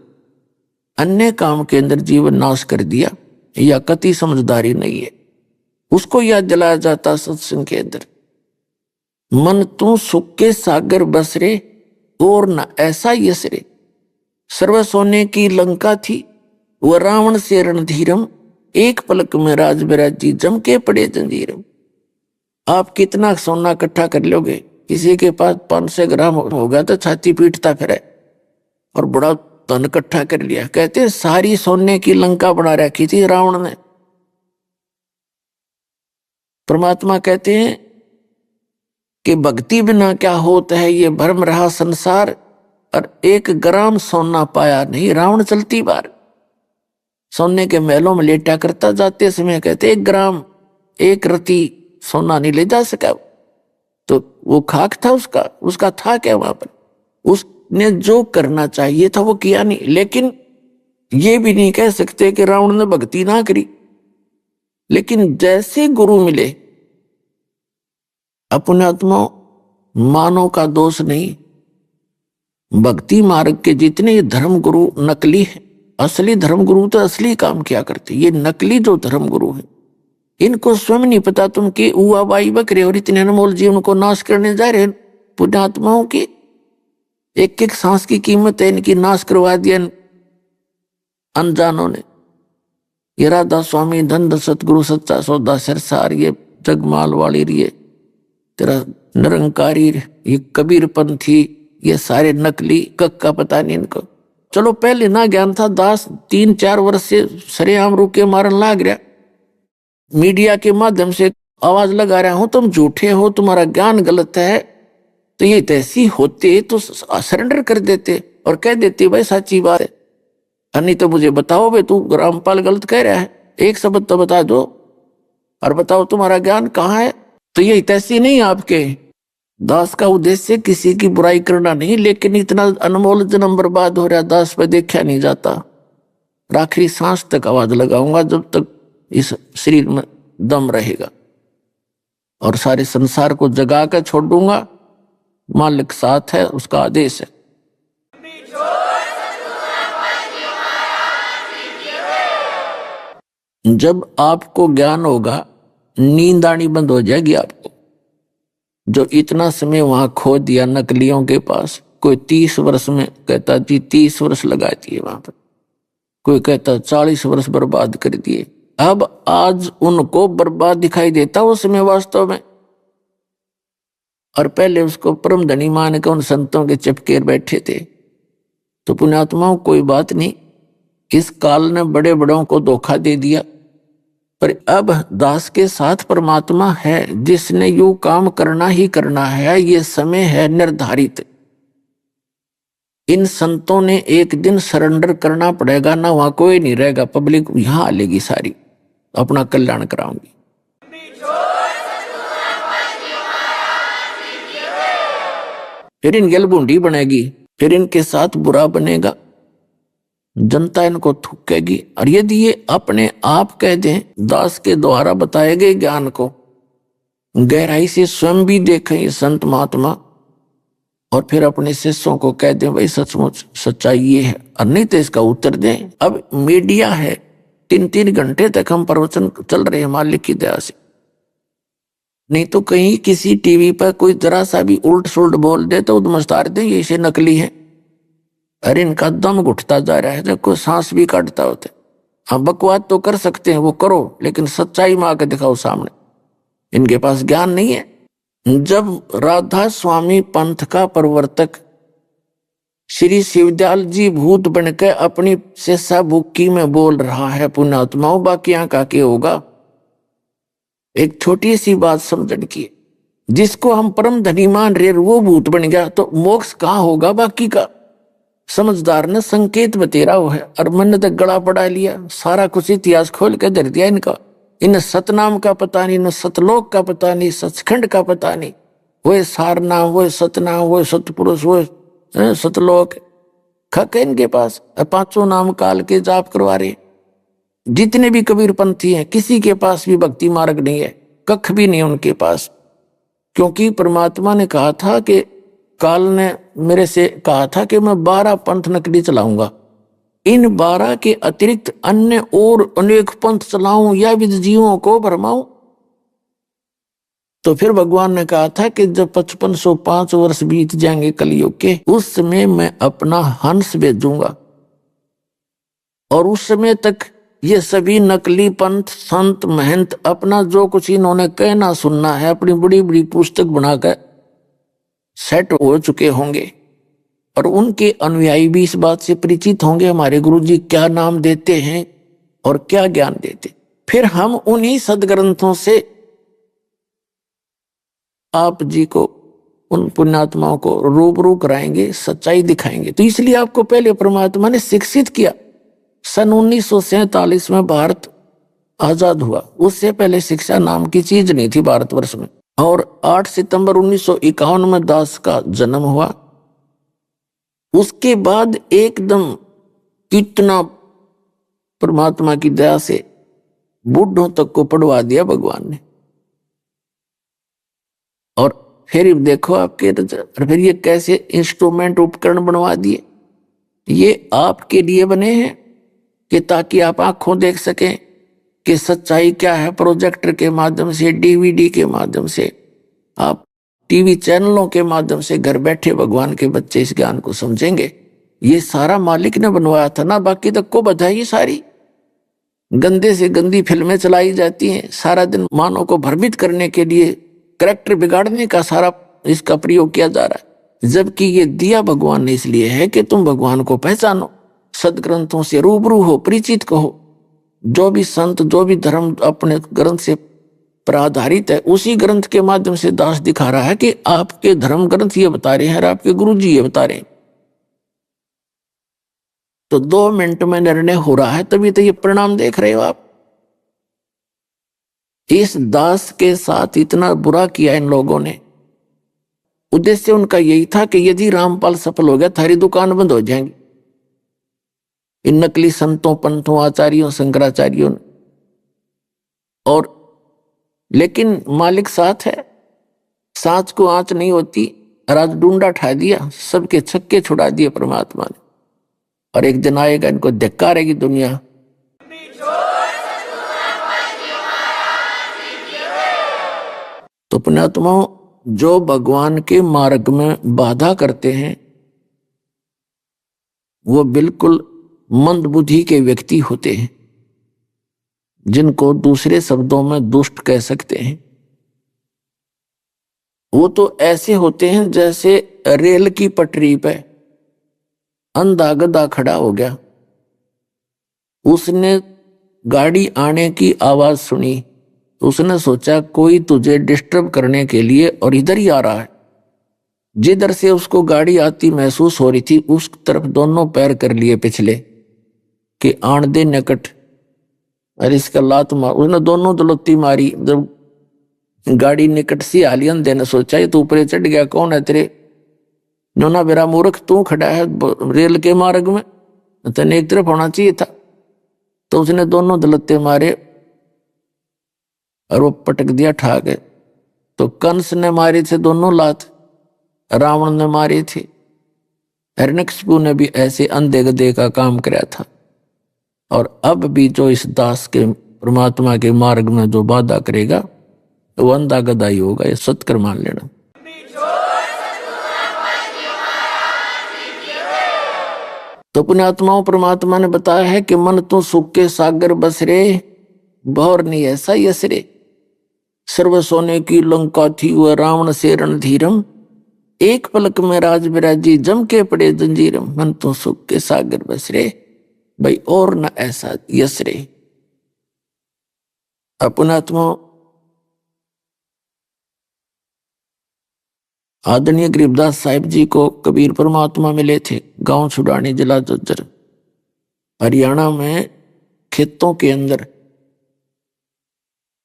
अन्य काम के अंदर जीवन नाश कर दिया, या कति समझदारी नहीं है। उसको याद दिलाया जाता सत्संग के अंदर, मन तू सुख के सागर बसरे और न ऐसा यसरे। सर्व सोने की लंका थी, वह रावण से रणधीरम, एक पलक में राज बिराजी जम के पड़े जंजीरम। आप कितना सोना इकट्ठा कर लोगे, किसी के पास 500 ग्राम होगा तो छाती पीटता फिरे, और बड़ा धन इकट्ठा कर लिया। कहते हैं सारी सोने की लंका बना रखी थी रावण ने। परमात्मा कहते हैं कि भक्ति बिना क्या होता है, ये भ्रम रहा संसार, और 1 ग्राम सोना पाया नहीं रावण चलती बार। सोने के महलों में लेटा करता, जाते समय कहते 1 ग्राम 1 रति सोना नहीं ले जा सका। तो वो खाक था उसका था क्या वहां पर? उसने जो करना चाहिए था वो किया नहीं। लेकिन ये भी नहीं कह सकते कि रावण ने भक्ति ना करी, लेकिन जैसे गुरु मिले, अपने आत्मा मानव का दोष नहीं, भक्ति मार्ग के जितने धर्म गुरु नकली हैं, असली धर्म गुरु तो असली काम किया करते। ये नकली जो धर्म गुरु हैं, इनको स्वयं नहीं पता तुम कि हुआ बाई बकरे और इतने अनमोल जीवन को नाश करने जा रहे हैं। पुण्यात्माओं की एक एक सांस की कीमत है, इनकी नाश करवा दिया अनजानों ने। ये राधा स्वामी धन सतगुरु सच्चा सौदा सरसार, ये जगमाल वाली रिये, तेरा निरंकारी, ये कबीरपंथी, ये सारे नकली, कक का पता नहीं इनको। चलो पहले ना ज्ञान था, दास 3-4 वर्ष से सरेआम रुके मारन लाग रहा, मीडिया के माध्यम से आवाज लगा रहा हूं तुम झूठे हो, तुम्हारा ज्ञान गलत है, तो ये तैसी होते तो सरेंडर कर देते और कह देते भाई सच्ची बात है, नहीं तो मुझे बताओ भाई तू रामपाल गलत कह रहा है, एक शब्द तो बता दो और बताओ तुम्हारा ज्ञान कहाँ है। तो ये तैसी नहीं आपके दास का उद्देश्य किसी की बुराई करना नहीं, लेकिन इतना अनमोल जन्म बर्बाद हो रहा दास पे देखा नहीं जाता। आखिरी सांस तक आवाज लगाऊंगा जब तक इस शरीर में दम रहेगा, और सारे संसार को जगा कर छोड़ दूंगा। मालिक साथ है, उसका आदेश है। जब आपको ज्ञान होगा नींद आनी बंद हो जाएगी आपको। जो इतना समय वहां खो दिया नकलियों के पास, कोई 30 वर्ष में कहता जी 30 वर्ष लगा दिए वहां पर, कोई कहता 40 वर्ष बर्बाद कर दिए। अब आज उनको बर्बाद दिखाई देता उस समय वास्तव में, और पहले उसको परम धनी मान के उन संतों के चिपके बैठे थे। तो पुण्यात्माओं कोई बात नहीं, इस काल ने बड़े बड़ों को धोखा दे दिया, पर अब दास के साथ परमात्मा है जिसने यू काम करना ही करना है, ये समय है निर्धारित। इन संतों ने एक दिन सरेंडर करना पड़ेगा, ना वहां कोई नहीं रहेगा, पब्लिक यहां आ लेगी सारी, अपना कल्याण कराऊंगी। फिर इन गलबुंडी बनेगी, फिर इनके साथ बुरा बनेगा, जनता इनको थूकेगी। और यदि ये अपने आप कह दें, दास के द्वारा बताए गए ज्ञान को गहराई से स्वयं भी देखें ये संत महात्मा, और फिर अपने शिष्यों को कह दें भाई सचमुच सच्चाई ये है, और नहीं तो इसका उत्तर दें। अब मीडिया है, 3-3 घंटे तक हम प्रवचन चल रहे हैं मालिक की दया से, नहीं तो कहीं किसी टीवी पर कोई जरा सा भी उल्ट सुल्ट बोल दे तो उद्मस्तार दे ये इसे नकली है। अरे इनका दम घुटता जा रहा है, जब कोई सांस भी काटता होता है। हाँ बकवाद तो कर सकते हैं, वो करो, लेकिन सच्चाई में आकर दिखाओ सामने। इनके पास ज्ञान नहीं है। जब राधा स्वामी पंथ का प्रवर्तक श्री शिवदयाल जी भूत बनकर अपनी शेषा बुक्की में बोल रहा है, पुण्यात्माओं बाकी का क्या होगा। एक छोटी सी बात समझने की, जिसको हम परम धनी मान रहे वो भूत बन गया तो मोक्ष कहाँ होगा बाकी का। समझदार ने संकेत बतेरा हुआ है, और मन ने तो गला पड़ा लिया, सारा कुछ इतिहास खोल के धर दिया इनका। इन सतनाम का पता नहीं, न सतलोक का पता नहीं, सचखंड का पता नहीं, वो सार नाम, वो सतनाम, वो सतपुरुष, वो सतलोक खक है इनके पास। और 5 नाम काल के जाप करवा रहे। जितने भी कबीरपंथी हैं किसी के पास भी भक्ति मार्ग नहीं है, कख भी नहीं उनके पास, क्योंकि परमात्मा ने कहा था कि काल ने मेरे से कहा था कि मैं 12 पंथ नकली चलाऊंगा, इन 12 के अतिरिक्त अन्य और अनेक पंथ चलाऊं या विद जीवों को भरमाऊं। तो फिर भगवान ने कहा था कि जब 5505 वर्ष बीत जाएंगे कलयुग के, उस समय मैं अपना हंस भेजूंगा, और उस समय तक ये सभी नकली पंथ संत महंत अपना जो कुछ इन्होंने कहना सुनना है अपनी बड़ी बड़ी पुस्तक बनाकर सेट हो चुके होंगे, और उनके अनुयायी भी इस बात से परिचित होंगे हमारे गुरुजी क्या नाम देते हैं और क्या ज्ञान देते। फिर हम उन्हीं सदग्रंथों से आप जी को, उन पुण्यात्माओं को रूबरू कराएंगे, सच्चाई दिखाएंगे। तो इसलिए आपको पहले परमात्मा ने शिक्षित किया। सन 1947 में भारत आजाद हुआ, उससे पहले शिक्षा नाम की चीज नहीं थी भारतवर्ष में। और 8 सितंबर 1951 में दास का जन्म हुआ। उसके बाद एकदम कितना परमात्मा की दया से बूढ़ों तक को पढ़वा दिया भगवान ने। और फिर देखो आपके, फिर ये कैसे इंस्ट्रूमेंट उपकरण बनवा दिए। ये आपके लिए बने हैं कि ताकि आप आंखों देख सकें कि सच्चाई क्या है। प्रोजेक्टर के माध्यम से, डीवीडी के माध्यम से, आप टीवी चैनलों के माध्यम से घर बैठे भगवान के बच्चे इस ज्ञान को समझेंगे। ये सारा मालिक ने बनवाया था ना, बाकी तक को बधाई। सारी गंदे से गंदी फिल्में चलाई जाती हैं, सारा दिन मानव को भ्रमित करने के लिए करैक्टर बिगाड़ने का सारा इसका प्रयोग किया जा रहा है, जबकि ये दिया भगवान ने इसलिए है कि तुम भगवान को पहचानो, सदग्रंथों से रूबरू हो, परिचित कहो। जो भी संत, जो भी धर्म अपने ग्रंथ से पर आधारित है, उसी ग्रंथ के माध्यम से दास दिखा रहा है कि आपके धर्म ग्रंथ ये बता रहे हैं और आपके गुरु जी ये बता रहे हैं। तो 2 मिनट में निर्णय हो रहा है, तभी तो ये परिणाम देख रहे हो आप। इस दास के साथ इतना बुरा किया इन लोगों ने। उद्देश्य उनका यही था कि यदि रामपाल सफल हो गया, थारी दुकान बंद हो जाएंगी। इन नकली संतों, पंथों, आचार्यों, शंकराचार्यों ने। और लेकिन मालिक साथ है, सांच को आंच नहीं होती। राज डूंडा ठा दिया, सबके छक्के छुड़ा दिए परमात्मा ने। और एक दिन आएगा, इनको धिक्कारेगी दुनिया। तो पुण्यात्माओं, जो भगवान के मार्ग में बाधा करते हैं वो बिल्कुल मंदबुद्धि के व्यक्ति होते हैं, जिनको दूसरे शब्दों में दुष्ट कह सकते हैं। वो तो ऐसे होते हैं जैसे रेल की पटरी पे अंधा गधा खड़ा हो गया, उसने गाड़ी आने की आवाज सुनी, उसने सोचा कोई तुझे डिस्टर्ब करने के लिए और इधर ही आ रहा है। जिधर से उसको गाड़ी आती महसूस हो रही थी, उस तरफ दोनों पैर कर लिए पिछले कि आण दे निकट, और इसका लात मार। उसने दोनों दलोती मारी। जब गाड़ी निकट सी आली, अंधे ने सोचा ये तो ऊपर चढ़ गया, कौन है तेरे? नोना बेरा मूर्ख, तू खड़ा है रेल के मार्ग में, तेने एक तरफ होना चाहिए था। तो उसने दोनों दलत्ते मारे और वो पटक दिया ठा गए। तो कंस ने मारे थे दोनों लात, रावण ने मारी थी, हिरण्यकशिपु ने भी ऐसे अंधे गधे का काम कराया था। और अब भी जो इस दास के परमात्मा के मार्ग में जो बाधा करेगा वो अंधा गधा ही होगा, ये सत्कर मान लेना। तो पुण्यात्माओं, परमात्मा ने बताया है कि मन तो सुख के सागर बसरे, भौर नहीं ऐसा यसरे। सर्व सोने की लंका थी वह रावण से रणधीरम, एक पलक में राज विराजी जम के पड़े जंजीरम। मन तो सुख के सागर बसरे, भाई और न ऐसा यसरे। पुण्यात्माओं, आदरणीय गरीबदास साहिब जी को कबीर परमात्मा मिले थे, गांव छुड़ानी, जिला झज्जर, हरियाणा में, खेतों के अंदर।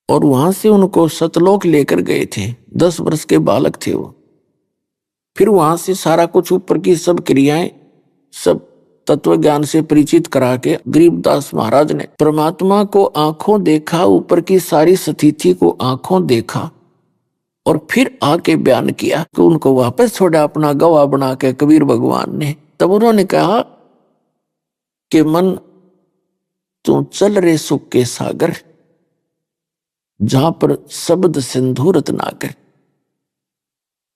और वहां से उनको सतलोक लेकर गए थे। 10 वर्ष के बालक थे वो। फिर वहां से सारा कुछ ऊपर की सब क्रियाएं, सब तत्व ज्ञान से परिचित करा के गरीबदास महाराज ने परमात्मा को आंखों देखा, ऊपर की सारी स्थिति को आंखों देखा, और फिर आके बयान किया कि उनको वापस छोड़ा अपना गवाह बना के कबीर भगवान ने। तब उन्होंने कहा कि मन तू चल रे सुख के सागर, जहां पर शब्द सिंधु रत्नाकर।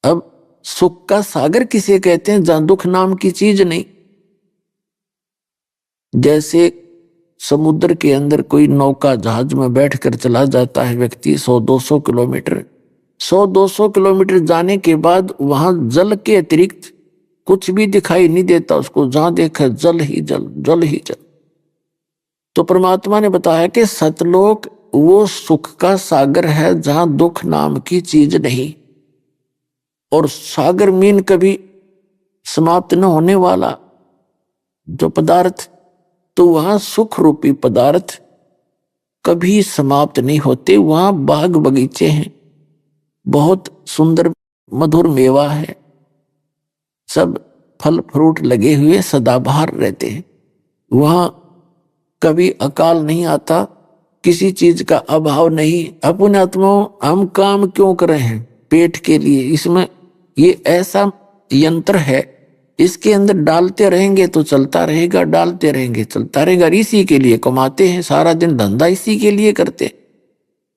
अब सुख का सागर किसे कहते हैं? जहां दुख नाम की चीज नहीं। जैसे समुद्र के अंदर कोई नौका जहाज में बैठकर चला जाता है व्यक्ति 100-200 किलोमीटर, 100-200 किलोमीटर जाने के बाद वहां जल के अतिरिक्त कुछ भी दिखाई नहीं देता उसको, जहां देखा जल ही जल, जल ही जल। तो परमात्मा ने बताया कि सतलोक वो सुख का सागर है जहां दुख नाम की चीज नहीं। और सागर मीन कभी समाप्त न होने वाला जो पदार्थ, तो वहां सुख रूपी पदार्थ कभी समाप्त नहीं होते। वहां बाग बगीचे हैं, बहुत सुंदर मधुर मेवा है, सब फल फ्रूट लगे हुए सदाबहार रहते हैं। वहां कभी अकाल नहीं आता, किसी चीज का अभाव नहीं। अपने आत्माओं, हम काम क्यों कर रहे हैं? पेट के लिए। इसमें ये ऐसा यंत्र है, इसके अंदर डालते रहेंगे तो चलता रहेगा, डालते रहेंगे चलता रहेगा। इसी के लिए कमाते हैं, सारा दिन धंधा इसी के लिए करते।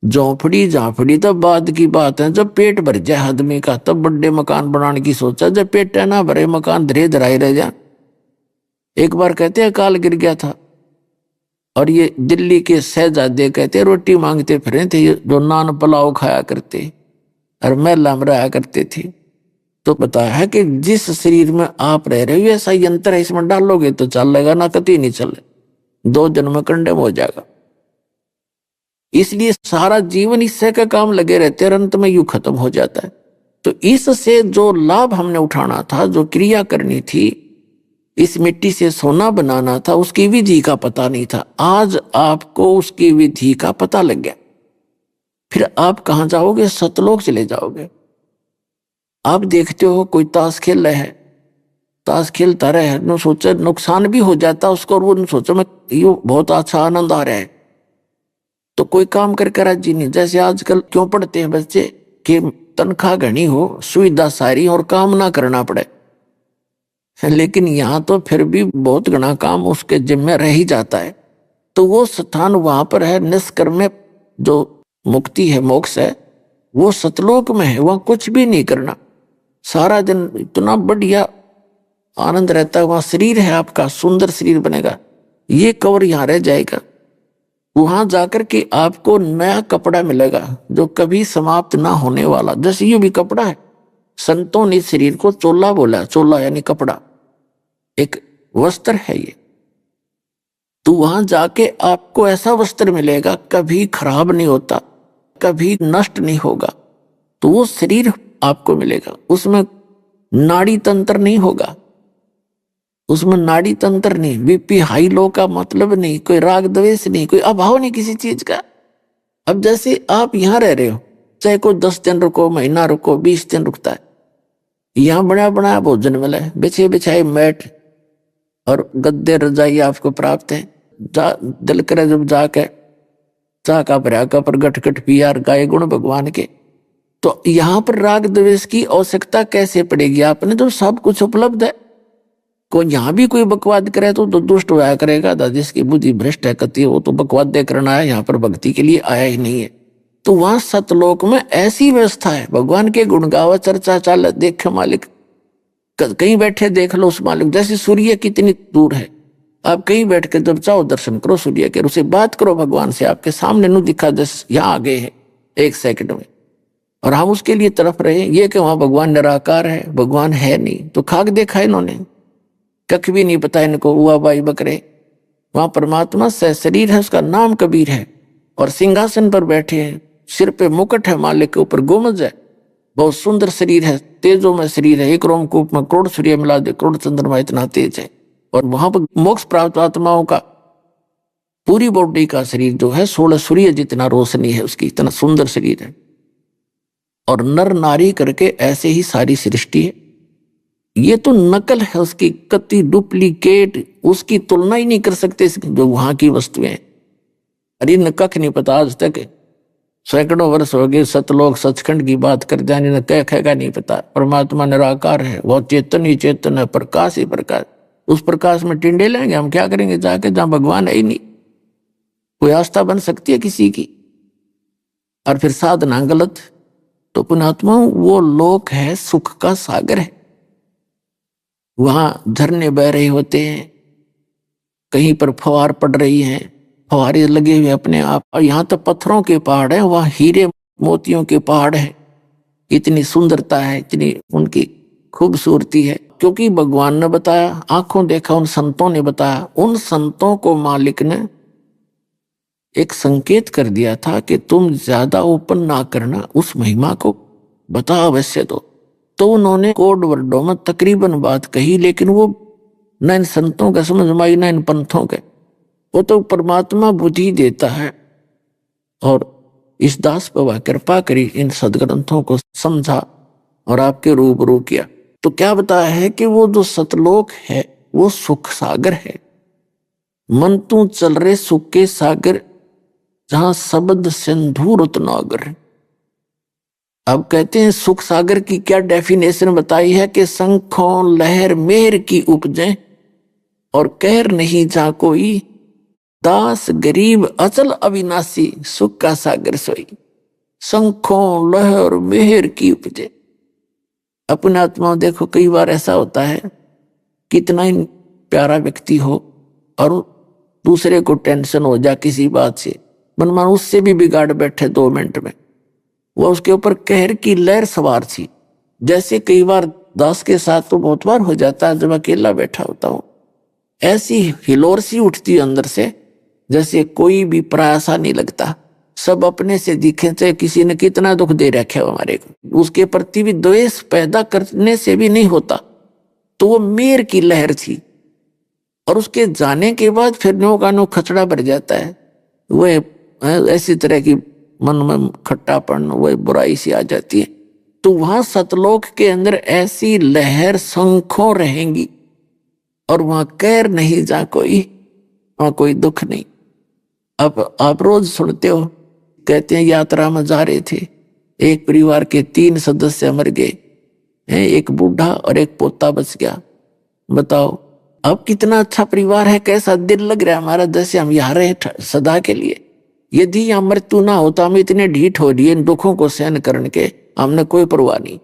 झोंपड़ी झांपड़ी तब बाद की बात है, जब पेट भर जाए आदमी का तब बड़े मकान बनाने की सोचा, जब पेट ना भरे मकान धरे धराए रह जाए। एक बार कहते हैं अकाल गिर गया था और ये दिल्ली के शहजादे कहते रोटी मांगते फिरे थे, जो नान पुलाव खाया करते। और महिला में रहा करती थी। तो बताया है कि जिस शरीर में आप रह रहे हो ऐसा यंत्र है, इसमें डालोगे तो चलेगा ना, कतई नहीं चले, 2 जन्म में कंडेम हो जाएगा। इसलिए सारा जीवन इससे का काम लगे रहते हैं, अंत में यूं खत्म हो जाता है। तो इससे जो लाभ हमने उठाना था, जो क्रिया करनी थी, इस मिट्टी से सोना बनाना था, उसकी विधि का पता नहीं था। आज आपको उसकी विधि का पता लग गया। फिर आप कहां जाओगे? सतलोक चले जाओगे। आप देखते हो कोई ताश खेल रहा है, ताश खेलता रहे, न सोचे नुकसान भी हो जाता उसको, और वो सोचो मैं ये बहुत अच्छा आनंद आ रहा है, तो कोई काम करके राजी नहीं। जैसे आजकल क्यों पढ़ते हैं बच्चे कि तनख्वाह घनी हो, सुविधा सारी और काम ना करना पड़े, लेकिन यहाँ तो फिर भी बहुत घना काम उसके जिम्मे रह ही जाता है। तो वो स्थान वहां पर है, निष्कर्म में जो मुक्ति है, मोक्ष है, वो सतलोक में है। वहां कुछ भी नहीं करना, सारा दिन इतना बढ़िया आनंद रहता है। वहां शरीर है आपका, सुंदर शरीर बनेगा, ये कवर यहाँ रह जाएगा। वहां जाकर के आपको नया कपड़ा मिलेगा जो कभी समाप्त ना होने वाला। जैसे ये भी कपड़ा है, संतों ने शरीर को चोला बोला, चोला यानी कपड़ा, एक वस्त्र है ये। तो वहां जाके आपको ऐसा वस्त्र मिलेगा, कभी खराब नहीं होता, कभी नष्ट नहीं होगा। तो वो शरीर आपको मिलेगा, उसमें नाड़ी तंत्र नहीं होगा, उसमें नाड़ी तंत्र नहीं, बीपी हाई लो का मतलब नहीं, कोई राग द्वेष नहीं, कोई अभाव नहीं किसी चीज का। अब जैसे आप यहाँ रह रहे हो, चाहे कोई 10 दिन रुको, महीना रुको, 20 दिन रुकता है, यहाँ बना बनाया भोजन मिला है, बिछे बिछाए मैट और गद्दे रजाई आपको प्राप्त है। दिल करे जब जाके चाह का भरा का पर गटगट पिया गाय गुण भगवान के। तो यहाँ पर राग द्वेष की आवश्यकता कैसे पड़ेगी आपने, तो सब कुछ उपलब्ध है। को यहाँ भी कोई बकवाद करे तो दुष्ट होया करेगा, जिसकी बुद्धि भ्रष्ट है कति, वो तो बकवाद करना है, यहाँ पर भक्ति के लिए आया ही नहीं है। तो वहां सतलोक में ऐसी व्यवस्था है, भगवान के गुण गावा, चर्चा चाल, देख मालिक कहीं बैठे देख लो उस मालिक। जैसे सूर्य कितनी दूर है, आप कहीं बैठ के जब चाहो दर्शन करो सूर्य के, उसे बात करो भगवान से, आपके सामने नु दिखा, जैसे यहाँ आ गए हैं 1 सेकंड में, और हम उसके लिए तरफ रहे। ये कि वहां भगवान निराकार है, भगवान है नहीं, तो खाक देखा इन्होंने, कख भी नहीं पता इनको, हुआ बाई बकरे। वहां परमात्मा से शरीर है, उसका नाम कबीर है, और सिंहासन पर बैठे हैं, सिर पे मुकुट है, मालिक के ऊपर गोमज है, बहुत सुंदर शरीर है, तेजों में शरीर है, एक रोमकूप में करोड़ सूर्य मिला दे, करोड़ चंद्रमा, इतना तेज है। और वहां पर मोक्ष प्राप्त आत्माओं का पूरी बॉडी का शरीर जो है 16 सूर्य जितना रोशनी है उसकी, इतना सुंदर शरीर है। और नर नारी करके ऐसे ही सारी सृष्टि है। ये तो नकल है उसकी, कति डुप्लीकेट, उसकी तुलना ही नहीं कर सकते जो वहां की वस्तुएं। अरे न कख नहीं पता, आज तक सैकड़ों वर्ष हो गए सतलोक सचखंड की बात कर जाने न कह नहीं पता। परमात्मा निराकार है, वो चेतन ही चेतन है, प्रकाश ही प्रकाश। उस प्रकाश में टिंडे लेंगे हम, क्या करेंगे जाके जहां भगवान है ही नहीं। कोई आस्था बन सकती है किसी की? और फिर साधना गलत। तो पुणात्मा वो लोक है, सुख का सागर है, वहां झरने बह रहे होते हैं, कहीं पर फवार पड़ रही हैं, फवारे लगे हुए अपने आप। और यहाँ तो पत्थरों के पहाड़ है, वहां हीरे मोतियों के पहाड़ है। इतनी सुंदरता है, इतनी उनकी खूबसूरती है, क्योंकि भगवान ने बताया, आंखों देखा, उन संतों ने बताया। उन संतों को मालिक ने एक संकेत कर दिया था कि तुम ज्यादा ओपन ना करना, उस महिमा को बता अवश्य दो। तो उन्होंने कोड वर्डों में तकरीबन बात कही, लेकिन वो न इन संतों का समझ में आई, न इन पंथों के। वो तो परमात्मा बुद्धि देता है, और इस दास पर वह कृपा करी, इन सदग्रंथों को समझा और आपके रूबरू किया। तो क्या बताया है कि वो जो सतलोक है वो सुख सागर है। मन तू चल रहे सुख के सागर, जहां शब्द सिंधु रत्नागर। अब कहते हैं सुख सागर की क्या डेफिनेशन बताई है कि शंखों लहर मेहर की उपजे, और कहर नहीं जा कोई, दास गरीब अचल अविनाशी, सुख का सागर सोई। शंखों लहर मेहर की उपजे। अपने आत्मा देखो, कई बार ऐसा होता है, कितना ही प्यारा व्यक्ति हो और दूसरे को टेंशन हो जा किसी बात से, मनमान उससे भी बिगाड़ बैठे 2 मिनट में, वह उसके ऊपर कहर की लहर सवार थी। जैसे कई बार दास के साथ तो बहुत बार हो जाता है जब अकेला बैठा होता हूं, ऐसी हिलोर सी उठती है अंदर से, जैसे कोई भी प्रयासा नहीं लगता, सब अपने से दिखे, चाहे किसी ने कितना दुख दे रखे हो हमारे को, उसके प्रति भी द्वेष पैदा करने से भी नहीं होता। तो वो मेर की लहर थी। और उसके जाने के बाद फिर नो का नो खचड़ा भर जाता है। वह ऐसी तरह की मन में खट्टापन, वह बुराई सी आ जाती है। तो वहां सतलोक के अंदर ऐसी लहर शंखों रहेंगी और वहां कैर नहीं, जा कोई वहां कोई दुख नहीं। अब आप रोज सुनते हो, कहते हैं यात्रा में जा रहे थे, एक परिवार के 3 सदस्य मर गए, एक बूढ़ा और एक पोता बच गया। बताओ अब कितना अच्छा परिवार है, कैसा दिल लग रहा है हमारा, जैसे हम यहाँ रहे सदा के लिए। यदि यहाँ मृत्यु ना होता, हम इतने ढीठ हो लिए इन दुखों को सहन करने के, हमने कोई परवाह नहीं।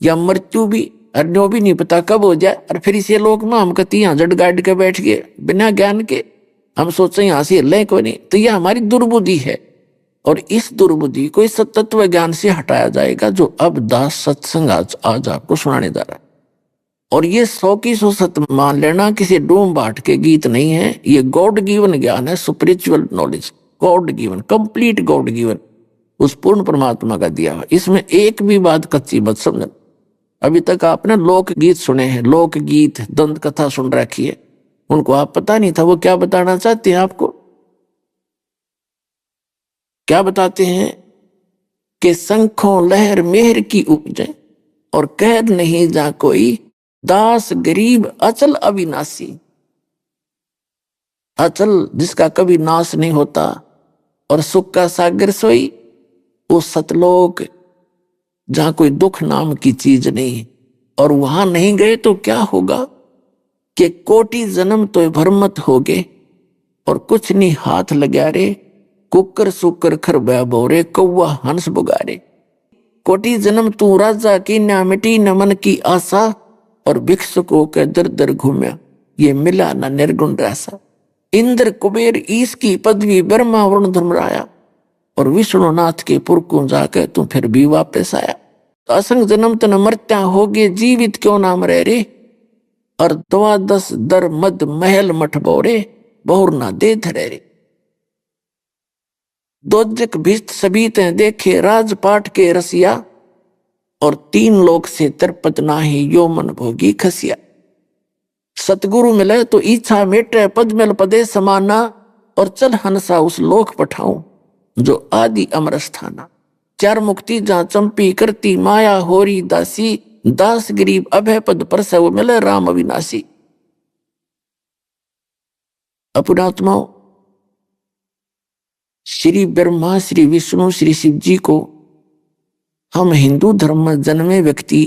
या मृत्यु भी अन्यों भी नहीं पता कब हो जाए, और फिर इसे लोग में हम कहती यहाँ जड़ गाड़ के बैठ गए बिना ज्ञान के, हम सोचे यहाँ से हिलें कोई नहीं। तो यह हमारी दुर्बुद्धि है, और इस दुर्बुद्धि को इस तत्व ज्ञान से हटाया जाएगा, जो अब दास सत्संग आज आपको सुनाने जा रहा है। और ये 100 की 100 सत्य मान लेना, किसी डूम बाट के गीत नहीं है, ये गॉड गिवन ज्ञान है, spiritual knowledge, God given, complete God given, उस पूर्ण परमात्मा का दिया हुआ। इसमें एक भी बात कच्ची मत समझना। अभी तक आपने लोकगीत सुने हैं, लोकगीत, दंत कथा सुन रखी है, उनको आप पता नहीं था वो क्या बताना चाहते हैं आपको। क्या बताते हैं कि शंखों लहर मेहर की उपजे और कहर नहीं जा कोई, दास गरीब अचल अविनाशी। अचल जिसका कभी नाश नहीं होता, और सुख का सागर सोई, वो सतलोक जहां कोई दुख नाम की चीज नहीं। और वहां नहीं गए तो क्या होगा कि कोटि जन्म तो भरमत हो गए, और कुछ नहीं हाथ लगा रे, कुकर सुकर खरबा बोरे, कौवा हंस बुगारे। कोटि जन्म तू राजा की ना मिटी न मन की आशा, और भिक्षुकों के दर दर घूमया, ये मिला ना निर्गुण रासा। इंद्र कुबेर ईश की पदवी, ब्रह्मा वरुण धर्मराया, और विष्णुनाथ के पुरकू जाकर तू फिर भी वापस आया। तो असंग जन्म तन मरत्या हो गए, जीवित क्यों नाम रह रे, और 12 दर मद महल मठ बोरे, बहुर ना दे धरे रे। दोजक भिष्ट सभी ते देखे, राजपाट के रसिया, और 3 लोक से तरपत नाही, यो मन भोगी खसिया। सतगुरु मिले तो इच्छा मेटे, पद मिल पदे समाना, और चल हंसा उस लोक पठाऊं, जो आदि अमर स्थाना। 4 मुक्ति जहां चंपी करती, माया होरी दासी, दास गरीब अभय पद पर से वो मिले, राम अविनाशी। अपनात्माओं, श्री ब्रह्मा, श्री विष्णु, श्री शिव जी को हम हिंदू धर्म में जन्मे व्यक्ति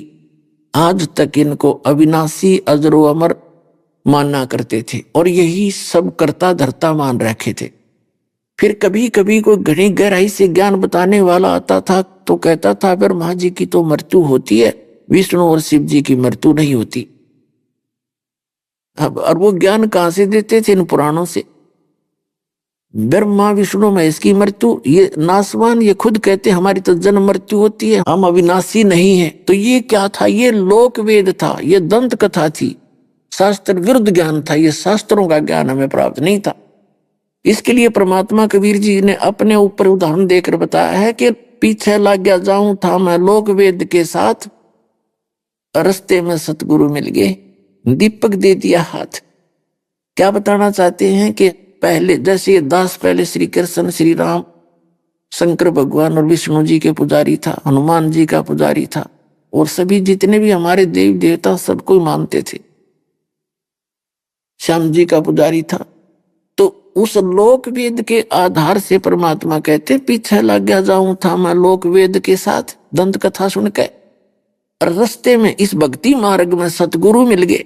आज तक इनको अविनाशी अजरो अमर मानना करते थे, और यही सब करता धरता मान रखे थे। फिर कभी कभी कोई घनी गहराई से ज्ञान बताने वाला आता था तो कहता था ब्रह्मा जी की तो मृत्यु होती है, विष्णु और शिव जी की मृत्यु नहीं होती। अब और वो ज्ञान कहां से देते थे? इन पुराणों से। ब्रह्मा विष्णु महेश की मृत्यु ये नासवान, ये खुद कहते हमारी तो जन्म मृत्यु होती है, हम अविनाशी नहीं है। तो ये क्या था? ये लोक वेद था, ये दंत कथा थी, शास्त्र विरुद्ध ज्ञान था, ये शास्त्रों का ज्ञान हमें प्राप्त नहीं था। इसके लिए परमात्मा कबीर जी ने अपने ऊपर उदाहरण देकर बताया है कि पीछे लग गया जाऊं था मैं लोक वेद के साथ, रास्ते में सतगुरु मिल गए, दीपक दे दिया हाथ। क्या बताना चाहते हैं कि पहले जैसे दास पहले श्री कृष्ण, श्री राम, शंकर भगवान और विष्णु जी के पुजारी था, हनुमान जी का पुजारी था, और सभी जितने भी हमारे देव देवता सबको मानते थे, श्याम जी का पुजारी था। तो उस लोक वेद के आधार से परमात्मा कहते पीछे लग गया जाऊं था मैं लोक वेद के साथ दंत कथा सुन के, और रास्ते में इस भक्ति मार्ग में सतगुरु मिल गए,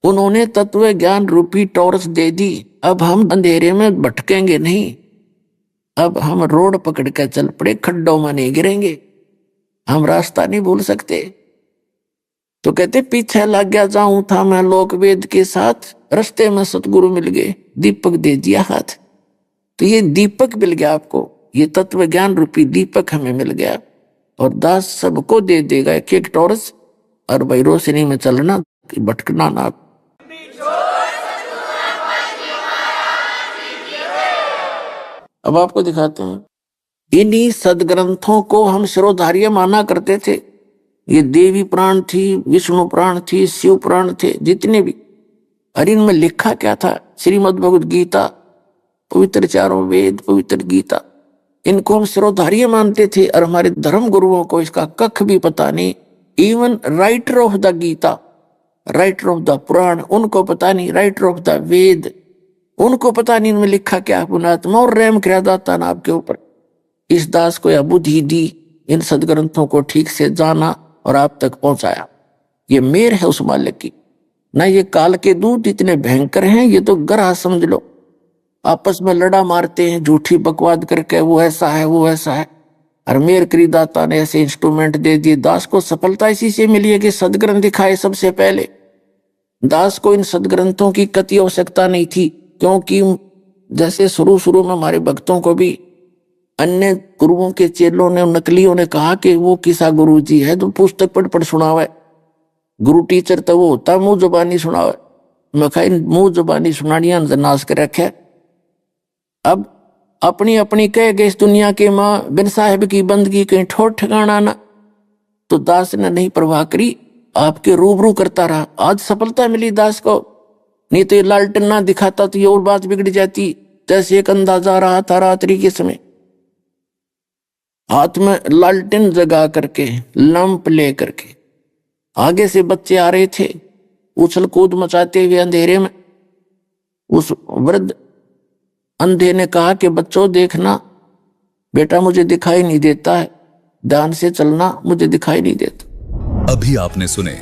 उन्होंने तत्व ज्ञान रूपी टॉर्च दे दी। अब हम अंधेरे में भटकेंगे नहीं, अब हम रोड पकड़ कर चल पड़े, खड्डों में नहीं गिरेंगे, हम रास्ता नहीं भूल सकते। तो कहते पीछे लग गया जाऊं था मैं लोक वेद के साथ, रास्ते में सतगुरु मिल गए, दीपक दे दिया हाथ। तो ये दीपक मिल गया आपको, ये तत्व ज्ञान रूपी दीपक हमें मिल गया और दास सबको दे देगा एक एक टॉर्च, और भाई रोशनी में चलना, भटकना ना। अब आपको दिखाते हैं, इन्हीं सदग्रंथों को हम शिरोधार्य माना करते थे। ये देवी पुराण थी, विष्णु पुराण थी, शिव पुराण थे, जितने भी। और इनमें लिखा क्या था? श्रीमद् भगवद गीता, पवित्र चारों वेद, पवित्र गीता, इनको हम शिरोधार्य मानते थे। और हमारे धर्म गुरुओं को इसका कख भी पता नहीं। Even writer of the Gita, writer of the Purana, उनको पता नहीं। राइटर ऑफ द वेद, उनको पता नहीं इनमें लिखा क्या। पुणात्मा और रहम किया दाता ना आपके ऊपर। इस दास को यह बुद्धि दी, इन सदग्रंथों को ठीक से जाना और आप तक पहुंचाया। ये मेर है उस मालिक की। ना ये काल के दूत इतने भयंकर हैं, ये तो ग्रह समझ लो, आपस में लड़ा मारते हैं झूठी बकवाद करके, वो ऐसा है, वो ऐसा है। और मेर करी दाता ने ऐसे इंस्ट्रूमेंट दे दिए। दास को सफलता इसी से मिली है कि सदग्रंथ दिखाए सबसे पहले। दास को इन सदग्रंथों की कति आवश्यकता नहीं थी, क्योंकि जैसे शुरू में हमारे भक्तों को भी अन्य गुरुओं के चेलों ने, नकलियों ने कहा कि वो किसा गुरु जी है तो पुस्तक पढ़ सुनावे। गुरु टीचर तो वो होता मुंह जुबानी सुनावे। मैं कहा मुंह जुबानी सुनानिया नाश कर रखे। अब अपनी अपनी कह गए इस दुनिया के माँ, बिन साहिब की बंदगी कहीं ठोर ठिकाना ना। तो दास ने नहीं परवाह करी, आपके रूबरू करता रहा। आज सफलता मिली दास को, नहीं तो ये लालटेन ना दिखाता तो ये और बात बिगड़ जाती। जैसे एक अंदाजा रहा था रात्रि के समय, हाथ में लालटेन जगा करके, लंप ले करके, आगे से बच्चे आ रहे थे उछल कूद मचाते हुए अंधेरे में। उस वृद्ध अंधे ने कहा कि बच्चों देखना, बेटा मुझे दिखाई नहीं देता है, ध्यान से चलना, मुझे दिखाई नहीं देता। अभी आपने सुने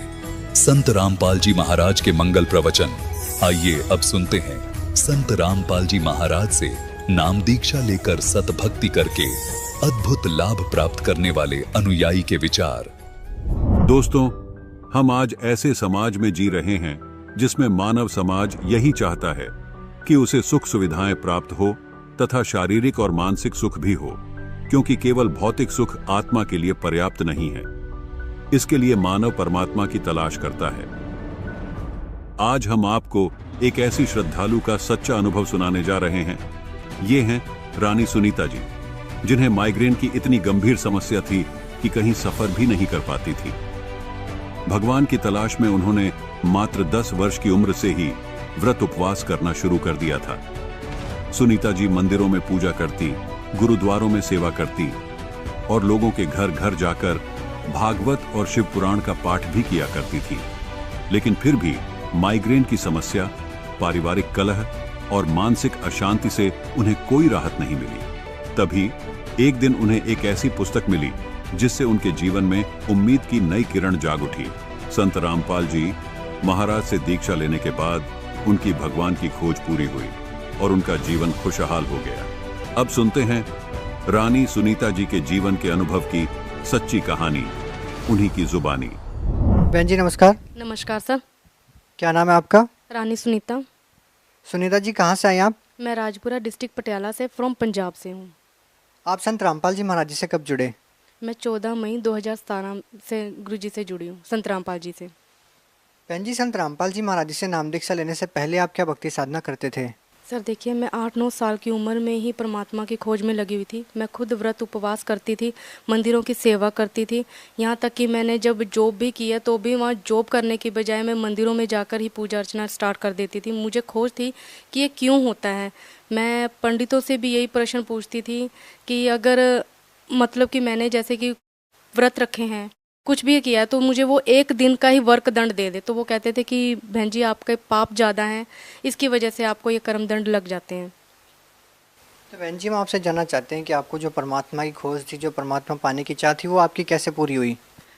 संत रामपाल जी महाराज के मंगल प्रवचन। आइए अब सुनते हैं संत रामपाल जी महाराज से नाम दीक्षा लेकर सतभक्ति करके अद्भुत लाभ प्राप्त करने वाले अनुयायी के विचार। दोस्तों, हम आज ऐसे समाज में जी रहे हैं जिसमें मानव समाज यही चाहता है कि उसे सुख सुविधाएं प्राप्त हो तथा शारीरिक और मानसिक सुख भी हो, क्योंकि केवल भौतिक सुख आत्मा के लिए पर्याप्त नहीं है। इसके लिए मानव परमात्मा की तलाश करता है। आज हम आपको एक ऐसी श्रद्धालु का सच्चा अनुभव सुनाने जा रहे हैं। ये हैं रानी सुनीता जी, जिन्हें माइग्रेन की इतनी गंभीर समस्या थी कि कहीं सफर भी नहीं कर पाती थी। भगवान की तलाश में उन्होंने मात्र 10 वर्ष की उम्र से ही व्रत उपवास करना शुरू कर दिया था। सुनीता जी मंदिरों में पूजा करती, गुरुद्वारों में सेवा करती और लोगों के घर घर जाकर भागवत और शिव पुराण का पाठ भी किया करती थी। लेकिन फिर भी माइग्रेन की समस्या, पारिवारिक कलह और मानसिक अशांति से उन्हें कोई राहत नहीं मिली। तभी एक दिन उन्हें एक ऐसी पुस्तक मिली जिससे उनके जीवन में उम्मीद की नई किरण जाग उठी। संत रामपाल जी महाराज से दीक्षा लेने के बाद उनकी भगवान की खोज पूरी हुई और उनका जीवन खुशहाल हो गया। अब सुनते हैं रानी सुनीता जी के जीवन के अनुभव की सच्ची कहानी, उन्हीं की जुबानी। बहन जी नमस्कार। नमस्कार सर। क्या नाम है आपका? रानी सुनीता। सुनीता जी कहाँ से आई आप? मैं राजपुरा डिस्ट्रिक्ट पटियाला से फ्रॉम पंजाब से हूँ। आप संत रामपाल जी महाराज जी से कब जुड़े? मैं 14 मई 2017 से गुरुजी से जुड़ी हूँ, संत रामपाल जी से। बहन जी, संत रामपाल जी महाराज जी से नाम दीक्षा लेने से पहले आप क्या भक्ति साधना करते थे? सर देखिए, मैं 8-9 साल की उम्र में ही परमात्मा की खोज में लगी हुई थी। मैं खुद व्रत उपवास करती थी, मंदिरों की सेवा करती थी। यहाँ तक कि मैंने जब जॉब भी किया तो भी वहाँ जॉब करने की बजाय मैं मंदिरों में जाकर ही पूजा अर्चना स्टार्ट कर देती थी। मुझे खोज थी कि ये क्यों होता है। मैं पंडितों से भी यही प्रश्न पूछती थी कि अगर मतलब कि मैंने जैसे कि व्रत रखे हैं, कुछ भी किया तो मुझे वो एक दिन का ही वर्क दंड दे दे। तो वो कहते थे कि बहन जी आपके पाप ज़्यादा हैं, इसकी वजह से आपको ये कर्म दंड लग जाते हैं। तो बहन जी हम आपसे जानना चाहते हैं कि आपको जो परमात्मा की खोज थी, जो परमात्मा पाने की चाह थी, वो आपकी कैसे पूरी हुई?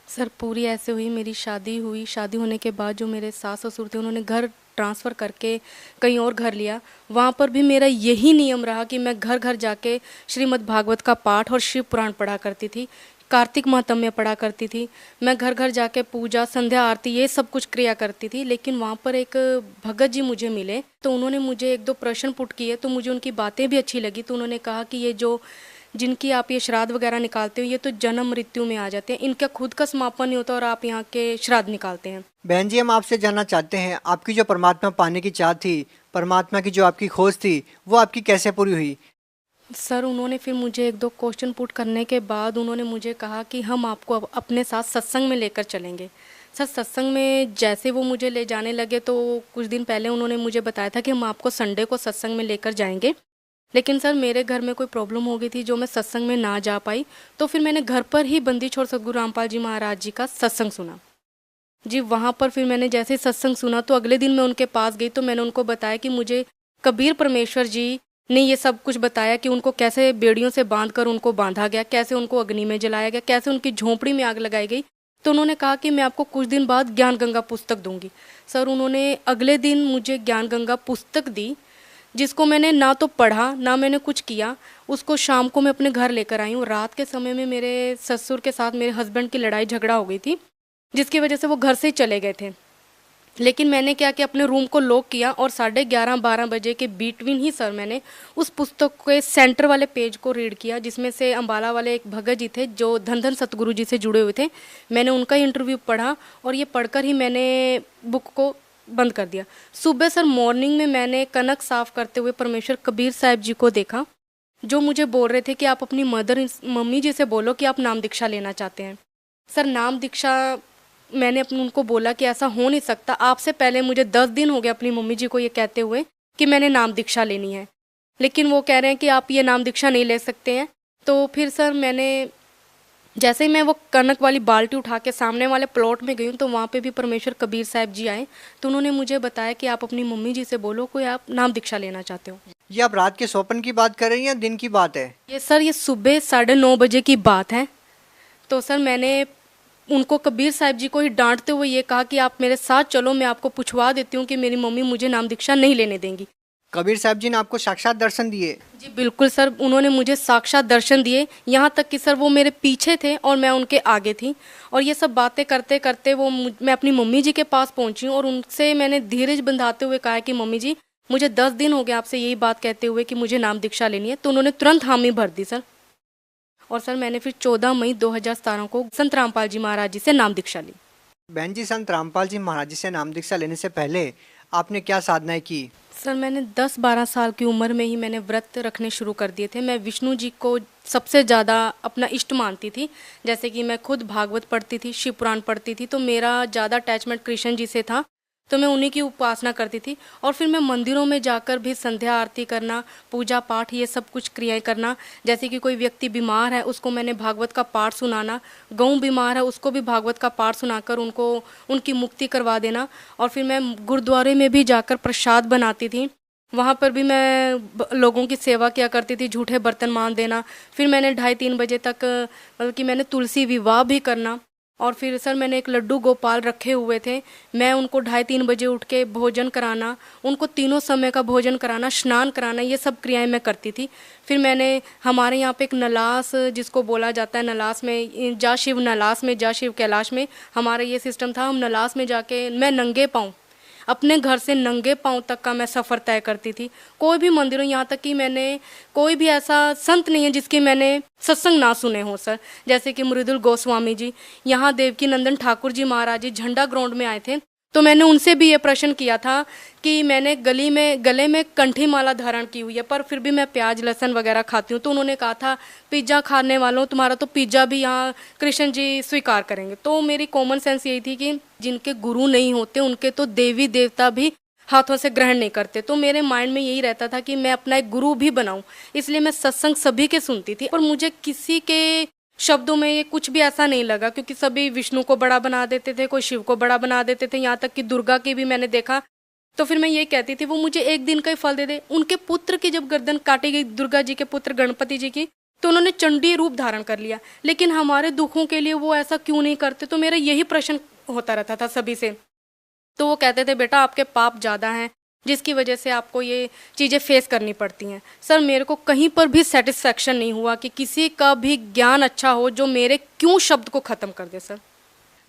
सर पूरी ऐसे हुई, मेरी शादी हुई। शादी होने के बाद जो मेरे सास ससुर थे उन्होंने घर ट्रांसफ़र करके कहीं और घर लिया। वहाँ पर भी मेरा यही नियम रहा कि मैं घर घर जाके श्रीमद् भागवत का पाठ और शिव पुराण पढ़ा करती थी, कार्तिक माहत्म्य पढ़ा करती थी। मैं घर घर जाके पूजा, संध्या आरती, ये सब कुछ क्रिया करती थी। लेकिन वहाँ पर एक भगत जी मुझे मिले तो उन्होंने मुझे 1-2 प्रश्न पुट किए तो मुझे उनकी बातें भी अच्छी लगी। तो उन्होंने कहा कि ये जो जिनकी आप ये श्राद्ध वगैरह निकालते हो, ये तो जन्म मृत्यु में आ जाते हैं, इनका खुद का समापन नहीं होता और आप यहाँ के श्राद्ध निकालते हैं। बहन जी, हम आपसे जानना चाहते हैं, आपकी जो परमात्मा पाने की चाह थी, परमात्मा की जो आपकी खोज थी, वो आपकी कैसे पूरी हुई? सर उन्होंने फिर मुझे 1-2 क्वेश्चन पुट करने के बाद उन्होंने मुझे कहा कि हम आपको अपने साथ सत्संग में लेकर चलेंगे। सर सत्संग में जैसे वो मुझे ले जाने लगे तो कुछ दिन पहले उन्होंने मुझे बताया था कि हम आपको संडे को सत्संग में लेकर जाएंगे, लेकिन सर मेरे घर में कोई प्रॉब्लम हो गई थी जो मैं सत्संग में ना जा पाई, तो फिर मैंने घर पर ही बंदी छोड़ सतगुरु रामपाल जी महाराज जी का सत्संग सुना जी। वहाँ पर फिर मैंने जैसे सत्संग सुना तो अगले दिन मैं उनके पास गई तो मैंने उनको बताया कि मुझे कबीर परमेश्वर जी ने ये सब कुछ बताया कि उनको कैसे बेड़ियों से बांध कर उनको बांधा गया, कैसे उनको अग्नि में जलाया गया, कैसे उनकी झोंपड़ी में आग लगाई गई। तो उन्होंने कहा कि मैं आपको कुछ दिन बाद ज्ञान गंगा पुस्तक दूंगी। सर उन्होंने अगले दिन मुझे ज्ञान गंगा पुस्तक दी, जिसको मैंने ना तो पढ़ा ना मैंने कुछ किया। उसको शाम को मैं अपने घर लेकर आई हूँ। रात के समय में मेरे ससुर के साथ मेरे हस्बैंड की लड़ाई झगड़ा हो गई थी, जिसकी वजह से वो घर से ही चले गए थे। लेकिन मैंने क्या कि अपने रूम को लॉक किया और 11:30-12 बजे के बिटवीन ही सर मैंने उस पुस्तक के सेंटर वाले पेज को रीड किया, जिसमें से अंबाला वाले एक भगत जी थे जो धन धन सतगुरु जी से जुड़े हुए थे। मैंने उनका इंटरव्यू पढ़ा और ये पढ़कर ही मैंने बुक को बंद कर दिया। सुबह सर मॉर्निंग में मैंने कनक साफ करते हुए परमेश्वर कबीर साहब जी को देखा, जो मुझे बोल रहे थे कि आप अपनी मम्मी जी से बोलो कि आप नाम दीक्षा लेना चाहते हैं। सर नाम दीक्षा मैंने उनको बोला कि ऐसा हो नहीं सकता, आपसे पहले मुझे 10 दिन हो गए अपनी मम्मी जी को ये कहते हुए कि मैंने नाम दीक्षा लेनी है, लेकिन वो कह रहे हैं कि आप ये नाम दीक्षा नहीं ले सकते हैं। तो फिर सर मैंने जैसे ही मैं वो कनक वाली बाल्टी उठा के सामने वाले प्लॉट में गई हूँ तो वहाँ पे भी परमेश्वर कबीर साहब जी आए, तो उन्होंने मुझे बताया कि आप अपनी मम्मी जी से बोलो कोई आप नाम दीक्षा लेना चाहते हो। ये आप रात के स्वप्न की बात कर रही हैं या दिन की बात है? ये सर ये सुबह 9:30 बजे की बात है। तो सर मैंने उनको कबीर साहब जी को ही डांटते हुए ये कहा कि आप मेरे साथ चलो, मैं आपको पूछवा देती हूँ कि मेरी मम्मी मुझे नाम दीक्षा नहीं लेने देंगी। कबीर साहब जी ने आपको साक्षात दर्शन दिए? जी बिल्कुल सर, उन्होंने मुझे साक्षात दर्शन दिए, यहाँ तक कि सर वो मेरे पीछे थे और मैं उनके आगे थी। और ये सब बातें करते करते मैं अपनी मम्मी जी के पास पहुँची और उनसे मैंने धीरज बंधाते हुए कहा कि मम्मी जी मुझे 10 दिन हो गए आपसे यही बात कहते हुए कि मुझे नाम दीक्षा लेनी है। तो उन्होंने तुरंत हामी भर दी सर। और सर मैंने फिर 14 मई 2017 को संत रामपाल जी महाराज जी से नाम दीक्षा ली। बहन जी, संत रामपाल जी महाराज जी से नाम दीक्षा लेने से पहले आपने क्या साधनाएं की? सर मैंने 10-12 साल की उम्र में ही मैंने व्रत रखने शुरू कर दिए थे। मैं विष्णु जी को सबसे ज़्यादा अपना इष्ट मानती थी। जैसे कि मैं खुद भागवत पढ़ती थी, शिव पुराण पढ़ती थी, तो मेरा ज़्यादा अटैचमेंट कृष्ण जी से था, तो मैं उन्हीं की उपासना करती थी। और फिर मैं मंदिरों में जाकर भी संध्या आरती करना, पूजा पाठ, ये सब कुछ क्रियाएं करना। जैसे कि कोई व्यक्ति बीमार है उसको मैंने भागवत का पाठ सुनाना, गऊ बीमार है उसको भी भागवत का पाठ सुनाकर उनको उनकी मुक्ति करवा देना। और फिर मैं गुरुद्वारे में भी जाकर प्रसाद बनाती थी, वहाँ पर भी मैं लोगों की सेवा किया करती थी, झूठे बर्तन मान देना। फिर मैंने 2:30-3 बजे तक मतलब कि मैंने तुलसी विवाह भी करना। और फिर सर मैंने एक लड्डू गोपाल रखे हुए थे, मैं उनको 2:30-3 बजे उठ के भोजन कराना, उनको तीनों समय का भोजन कराना, स्नान कराना, ये सब क्रियाएं मैं करती थी। फिर मैंने हमारे यहाँ पे एक नलास जिसको बोला जाता है, नलास में जा शिव नलास में जा शिव कैलाश में हमारा ये सिस्टम था। हम नलास में जाके मैं नंगे पाँव अपने घर से नंगे पाँव तक का मैं सफ़र तय करती थी। कोई भी मंदिरों, यहाँ तक कि मैंने कोई भी ऐसा संत नहीं है जिसकी मैंने सत्संग ना सुने हो सर। जैसे कि मृदुल गोस्वामी जी, यहाँ देवकी नंदन ठाकुर जी महाराज जी झंडा ग्राउंड में आए थे, तो मैंने उनसे भी ये प्रश्न किया था कि मैंने गले में कंठी माला धारण की हुई है पर फिर भी मैं प्याज लहसुन वगैरह खाती हूँ। तो उन्होंने कहा था पिज्ज़ा खाने वालों तुम्हारा तो पिज्ज़ा भी यहाँ कृष्ण जी स्वीकार करेंगे। तो मेरी कॉमन सेंस यही थी कि जिनके गुरु नहीं होते उनके तो देवी देवता भी हाथों से ग्रहण नहीं करते। तो मेरे माइंड में यही रहता था कि मैं अपना एक गुरु भी बनाऊं, इसलिए मैं सत्संग सभी के सुनती थी। और मुझे किसी के शब्दों में ये कुछ भी ऐसा नहीं लगा, क्योंकि सभी विष्णु को बड़ा बना देते थे, कोई शिव को बड़ा बना देते थे, यहाँ तक कि दुर्गा की भी मैंने देखा। तो फिर मैं ये कहती थी वो मुझे एक दिन का ही फल दे दे। उनके पुत्र की जब गर्दन काटी गई, दुर्गा जी के पुत्र गणपति जी की, तो उन्होंने चंडी रूप धारण कर लिया, लेकिन हमारे दुखों के लिए वो ऐसा क्यों नहीं करते। तो मेरा यही प्रश्न होता रहता था सभी से। तो वो कहते थे बेटा आपके पाप ज़्यादा हैं जिसकी वजह से आपको ये चीज़ें फेस करनी पड़ती हैं। सर मेरे को कहीं पर भी सेटिस्फैक्शन नहीं हुआ कि किसी का भी ज्ञान अच्छा हो जो मेरे क्यों शब्द को ख़त्म कर दे। सर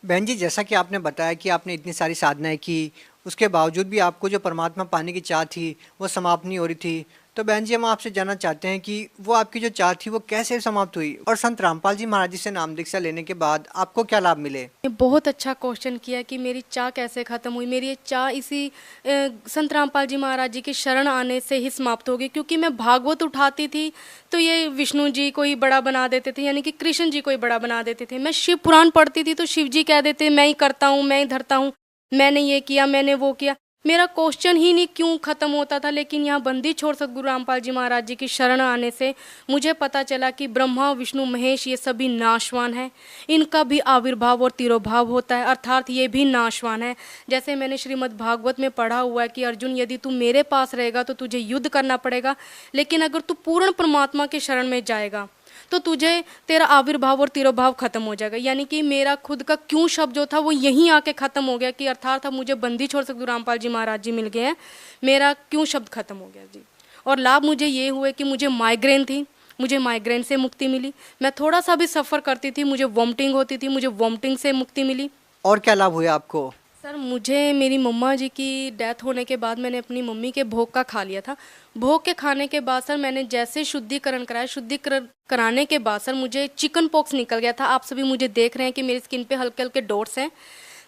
बहन जी, जैसा कि आपने बताया कि आपने इतनी सारी साधनाएं की, उसके बावजूद भी आपको जो परमात्मा पाने की चाह थी वो समाप्त नहीं हो रही थी, तो बहन जी हम आपसे जानना चाहते हैं कि वो आपकी जो चाह थी वो कैसे समाप्त हुई, और संत रामपाल जी महाराज जी से नाम दीक्षा लेने के बाद आपको क्या लाभ मिले? ये बहुत अच्छा क्वेश्चन किया कि मेरी चाह कैसे ख़त्म हुई। मेरी ये चाह इसी संत रामपाल जी महाराज जी की शरण आने से ही समाप्त हो गई, क्योंकि मैं भागवत उठाती थी तो ये विष्णु जी को ही बड़ा बना देते थे, यानी कि कृष्ण जी को ही बड़ा बना देते थे। मैं शिव पुराण पढ़ती थी तो शिव जी कह देते मैं ही करता हूँ, मैं ही धरता हूँ, मैंने ये किया, मैंने वो किया। मेरा क्वेश्चन ही नहीं क्यों ख़त्म होता था। लेकिन यहाँ बंदी छोड़ सतगुरु रामपाल जी महाराज जी की शरण आने से मुझे पता चला कि ब्रह्मा विष्णु महेश ये सभी नाशवान हैं, इनका भी आविर्भाव और तिरोभाव होता है, अर्थात ये भी नाशवान है। जैसे मैंने श्रीमद् भागवत में पढ़ा हुआ है कि अर्जुन यदि तू मेरे पास रहेगा तो तुझे युद्ध करना पड़ेगा, लेकिन अगर तू पूर्ण परमात्मा के शरण में जाएगा तो तुझे तेरा आविर्भाव और तिरोभाव खत्म हो जाएगा। यानी कि मेरा खुद का क्यों शब्द जो था वो यहीं आके खत्म हो गया कि अर्थात अब मुझे बंदी छोड़ सतगुरु रामपाल जी महाराज जी मिल गए हैं, मेरा क्यों शब्द खत्म हो गया जी। और लाभ मुझे ये हुए कि मुझे माइग्रेन थी, मुझे माइग्रेन से मुक्ति मिली। मैं थोड़ा सा भी सफ़र करती थी मुझे वॉमिटिंग होती थी, मुझे वॉमिटिंग से मुक्ति मिली। और क्या लाभ हुए आपको? सर मुझे मेरी मम्मा जी की डेथ होने के बाद मैंने अपनी मम्मी के भोग का खा लिया था। भोग के खाने के बाद सर मैंने जैसे शुद्धिकरण कराया, शुद्धिकरण कराने के बाद सर मुझे चिकन पॉक्स निकल गया था। आप सभी मुझे देख रहे हैं कि मेरी स्किन पे हल्के हल्के डॉट्स हैं।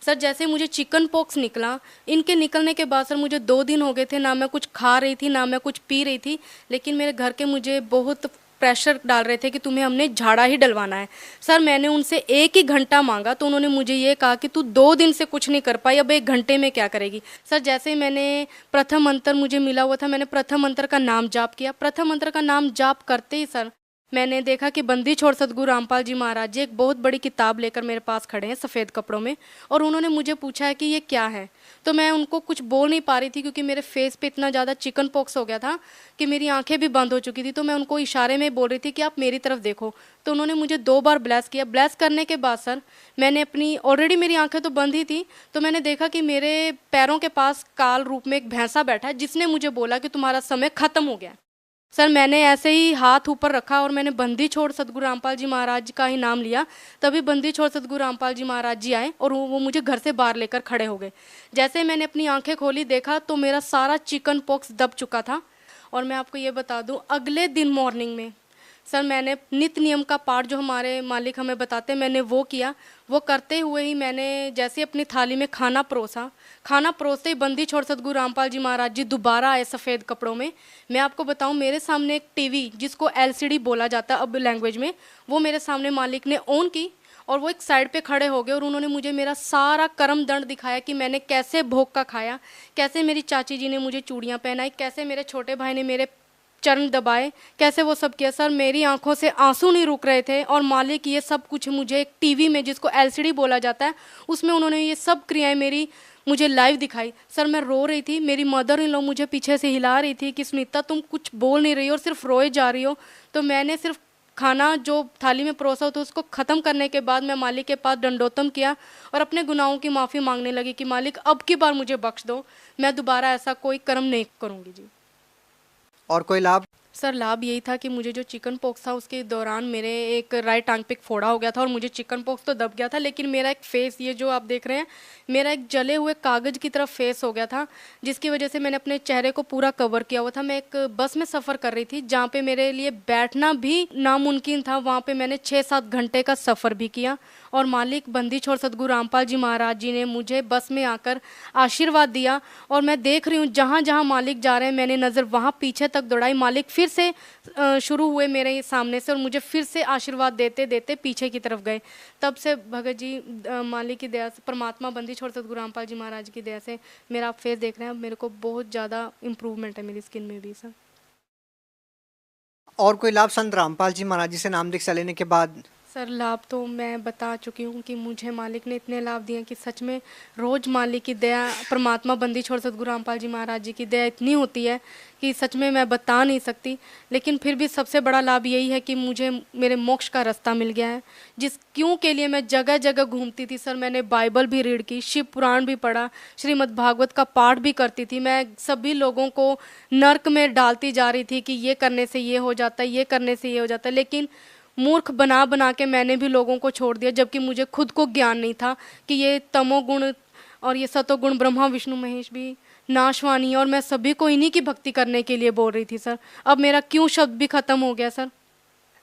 सर जैसे मुझे चिकन पॉक्स निकला, इनके निकलने के बाद सर मुझे 2 दिन हो गए थे, ना मैं कुछ खा रही थी ना मैं कुछ पी रही थी। लेकिन मेरे घर के मुझे बहुत प्रेशर डाल रहे थे कि तुम्हें हमने झाड़ा ही डलवाना है। सर मैंने उनसे 1 ही घंटा मांगा तो उन्होंने मुझे ये कहा कि तू 2 दिन से कुछ नहीं कर पाई, अब 1 घंटे में क्या करेगी। सर जैसे ही मैंने प्रथम मंत्र मुझे मिला हुआ था, मैंने प्रथम मंत्र का नाम जाप किया। प्रथम मंत्र का नाम जाप करते ही सर मैंने देखा कि बंदी छोड़ सतगुरु रामपाल जी महाराज जी एक बहुत बड़ी किताब लेकर मेरे पास खड़े हैं सफ़ेद कपड़ों में, और उन्होंने मुझे पूछा है कि ये क्या है। तो मैं उनको कुछ बोल नहीं पा रही थी क्योंकि मेरे फेस पे इतना ज़्यादा चिकन पॉक्स हो गया था कि मेरी आंखें भी बंद हो चुकी थी। तो मैं उनको इशारे में बोल रही थी कि आप मेरी तरफ देखो। तो उन्होंने मुझे 2 बार ब्लेस किया। ब्लेस करने के बाद सर मैंने अपनी, ऑलरेडी मेरी आंखें तो बंद ही थी, तो मैंने देखा कि मेरे पैरों के पास काल रूप में एक भैंसा बैठा है जिसने मुझे बोला कि तुम्हारा समय ख़त्म हो गया। सर मैंने ऐसे ही हाथ ऊपर रखा और मैंने बंदी छोड़ सतगुरु रामपाल जी महाराज का ही नाम लिया। तभी बंदी छोड़ सतगुरु रामपाल जी महाराज जी आए और वो मुझे घर से बाहर लेकर खड़े हो गए। जैसे मैंने अपनी आंखें खोली, देखा तो मेरा सारा चिकन पॉक्स दब चुका था। और मैं आपको ये बता दूं, अगले दिन मॉर्निंग में सर मैंने नित्य नियम का पाठ जो हमारे मालिक हमें बताते हैं मैंने वो किया। वो करते हुए ही मैंने जैसे अपनी थाली में खाना परोसा, खाना परोसते ही बंदी छोड़ सतगुरु रामपाल जी महाराज जी दोबारा आए सफ़ेद कपड़ों में। मैं आपको बताऊं, मेरे सामने एक टीवी जिसको LCD बोला जाता है अब लैंग्वेज में, वो मेरे सामने मालिक ने ऑन की और वो एक साइड पे खड़े हो गए और उन्होंने मुझे मेरा सारा कर्म दंड दिखाया कि मैंने कैसे भोग का खाया, कैसे मेरी चाची जी ने मुझे चूड़ियाँ पहनाई, कैसे मेरे छोटे भाई ने मेरे चरण दबाए, कैसे वो सब किया। सर मेरी आंखों से आंसू नहीं रुक रहे थे और मालिक ये सब कुछ मुझे एक टीवी में जिसको LCD बोला जाता है उसमें उन्होंने ये सब क्रियाएं मेरी मुझे लाइव दिखाई। सर मैं रो रही थी, मेरी मदर इन लॉ मुझे पीछे से हिला रही थी कि सुनीता तुम कुछ बोल नहीं रही हो और सिर्फ रोए जा रही हो। तो मैंने सिर्फ खाना जो थाली में परोसा तो उसको ख़त्म करने के बाद मैं मालिक के पास दंडोतम किया और अपने गुनाहों की माफ़ी मांगने लगी कि मालिक अब की बार मुझे बख्श दो, मैं दोबारा ऐसा कोई कर्म नहीं करूँगी जी। और कोई लाभ? सर लाभ यही था कि मुझे जो चिकन पॉक्स था उसके दौरान मेरे एक राइट टांग पे एक फोड़ा हो गया था और मुझे चिकन पॉक्स तो दब गया था, लेकिन मेरा एक फेस, ये जो आप देख रहे हैं, मेरा एक जले हुए कागज़ की तरफ फेस हो गया था जिसकी वजह से मैंने अपने चेहरे को पूरा कवर किया हुआ था। मैं एक बस में सफ़र कर रही थी जहाँ पे मेरे लिए बैठना भी नामुमकिन था, वहाँ पे मैंने 6-7 घंटे का सफ़र भी किया और मालिक बंदी छोड़ सतगुरु रामपाल जी महाराज जी ने मुझे बस में आकर आशीर्वाद दिया। और मैं देख रही हूँ जहाँ जहाँ मालिक जा रहे हैं मैंने नज़र वहाँ पीछे तक दौड़ाई, मालिक फिर से शुरू हुए मेरे सामने से और मुझे फिर से आशीर्वाद देते देते पीछे की तरफ गए। तब से भगत जी मालिक की दया से, परमात्मा बंदी छोड़ सतगुरु रामपाल जी महाराज की दया से मेरा आप फेस देख रहे हैं, मेरे को बहुत ज़्यादा इम्प्रूवमेंट है मेरी स्किन में भी सर। और कोई लाभ संत रामपाल जी महाराज जी से नाम दीक्षा लेने के बाद? सर लाभ तो मैं बता चुकी हूँ कि मुझे मालिक ने इतने लाभ दिए कि सच में रोज़ मालिक की दया, परमात्मा बंदी छोड़ सतगुरु रामपाल जी महाराज जी की दया इतनी होती है कि सच में मैं बता नहीं सकती। लेकिन फिर भी सबसे बड़ा लाभ यही है कि मुझे मेरे मोक्ष का रास्ता मिल गया है, जिस क्यों के लिए मैं जगह जगह घूमती थी। सर मैंने बाइबल भी रीड की, शिव पुराण भी पढ़ा, श्रीमद् भागवत का पाठ भी करती थी। मैं सभी लोगों को नर्क में डालती जा रही थी कि ये करने से ये हो जाता है, ये करने से ये हो जाता है, लेकिन मूर्ख बना बना के मैंने भी लोगों को छोड़ दिया, जबकि मुझे खुद को ज्ञान नहीं था कि ये तमोगुण और ये सतोगुण ब्रह्मा विष्णु महेश भी नाशवानी, और मैं सभी को इन्हीं की भक्ति करने के लिए बोल रही थी सर। अब मेरा क्यों शब्द भी खत्म हो गया सर।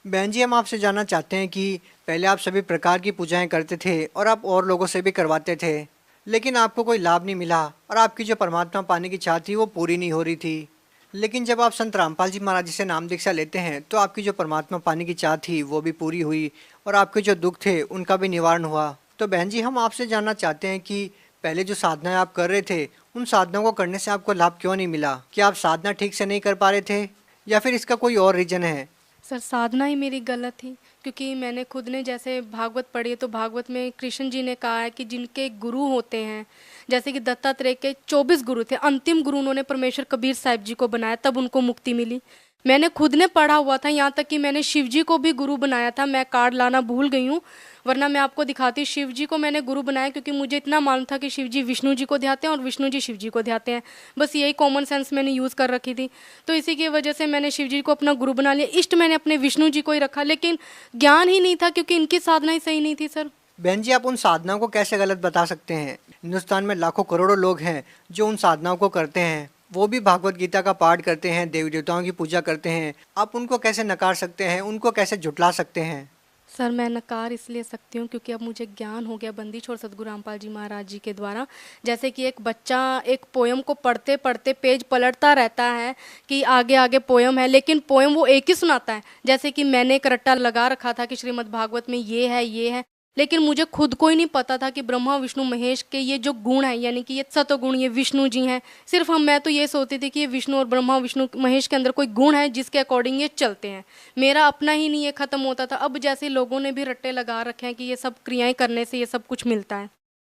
बहन जी, हम आपसे जानना चाहते हैं कि पहले आप सभी प्रकार की पूजाएं करते थे और आप और लोगों से भी करवाते थे, लेकिन आपको कोई लाभ नहीं मिला और आपकी जो परमात्मा पाने की चाह थी वो पूरी नहीं हो रही थी। लेकिन जब आप संत रामपाल जी महाराज जी से नाम दीक्षा लेते हैं तो आपकी जो परमात्मा पाने की चाह थी वो भी पूरी हुई और आपके जो दुख थे उनका भी निवारण हुआ। तो बहन जी, हम आपसे जानना चाहते हैं कि पहले जो साधनाएं आप कर रहे थे उन साधनाओं को करने से आपको लाभ क्यों नहीं मिला? क्या आप साधना ठीक से नहीं कर पा रहे थे या फिर इसका कोई और रीजन है? सर साधना ही मेरी गलत थी, क्योंकि मैंने खुद ने जैसे भागवत पढ़ी है तो भागवत में कृष्ण जी ने कहा है कि जिनके गुरु होते हैं, जैसे कि दत्तात्रेय के 24 गुरु थे, अंतिम गुरु उन्होंने परमेश्वर कबीर साहिब जी को बनाया, तब उनको मुक्ति मिली। मैंने खुद ने पढ़ा हुआ था, यहाँ तक कि मैंने शिव जी को भी गुरु बनाया था। मैं कार्ड लाना भूल गई हूँ, वरना मैं आपको दिखाती। शिव जी को मैंने गुरु बनाया क्योंकि मुझे इतना मालूम था कि शिव जी विष्णु जी को ध्याते हैं और विष्णु जी शिव जी को ध्याते हैं। बस यही कॉमन सेंस मैंने यूज़ कर रखी थी, तो इसी की वजह से मैंने शिव जी को अपना गुरु बना लिया। इष्ट मैंने अपने विष्णु जी को ही रखा, लेकिन ज्ञान ही नहीं था क्योंकि इनकी साधना ही सही नहीं थी सर। बहन जी, आप उन साधनाओं को कैसे गलत बता सकते हैं? हिंदुस्तान में लाखों करोड़ों लोग हैं जो उन साधनाओं को करते हैं, वो भी भागवत गीता का पाठ करते हैं, देवी देवताओं की पूजा करते हैं। आप उनको कैसे नकार सकते हैं, उनको कैसे झुटला सकते हैं? सर मैं नकार इसलिए सकती हूँ क्योंकि अब मुझे ज्ञान हो गया बंदी छोड़ सतगुरु रामपाल जी महाराज जी के द्वारा। जैसे कि एक बच्चा एक पोयम को पढ़ते पढ़ते पेज पलटता रहता है कि आगे आगे पोयम है, लेकिन पोयम वो एक ही सुनाता है। जैसे कि मैंने एक रट्टा लगा रखा था कि श्रीमद् भागवत में ये है, लेकिन मुझे खुद को ही नहीं पता था कि ब्रह्मा विष्णु महेश के ये जो गुण है, यानी कि ये सतोगुण, ये विष्णु जी हैं। सिर्फ मैं तो ये सोचती थी कि ये विष्णु और ब्रह्मा विष्णु महेश के अंदर कोई गुण है जिसके अकॉर्डिंग ये चलते हैं। मेरा अपना ही नहीं ये खत्म होता था। अब जैसे लोगों ने भी रट्टे लगा रखे हैं कि ये सब क्रियाएं करने से ये सब कुछ मिलता है,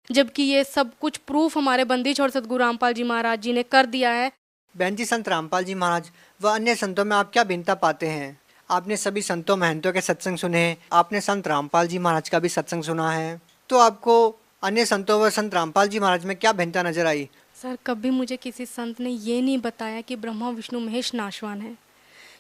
जबकि ये सब कुछ प्रूफ हमारे बंदी छोड़ सतगुरु रामपाल जी महाराज जी ने कर दिया है। बहन जी, संत रामपाल जी महाराज व अन्य संतों में आप क्या भिन्नता पाते हैं? आपने सभी संतों महंतों के सत्संग सुने, आपने संत रामपाल जी महाराज का भी सत्संग सुना है, तो आपको अन्य संतों व संत रामपाल जी महाराज में क्या भिन्नता नजर आई? सर कभी मुझे किसी संत ने ये नहीं बताया कि ब्रह्मा विष्णु महेश नाशवान है,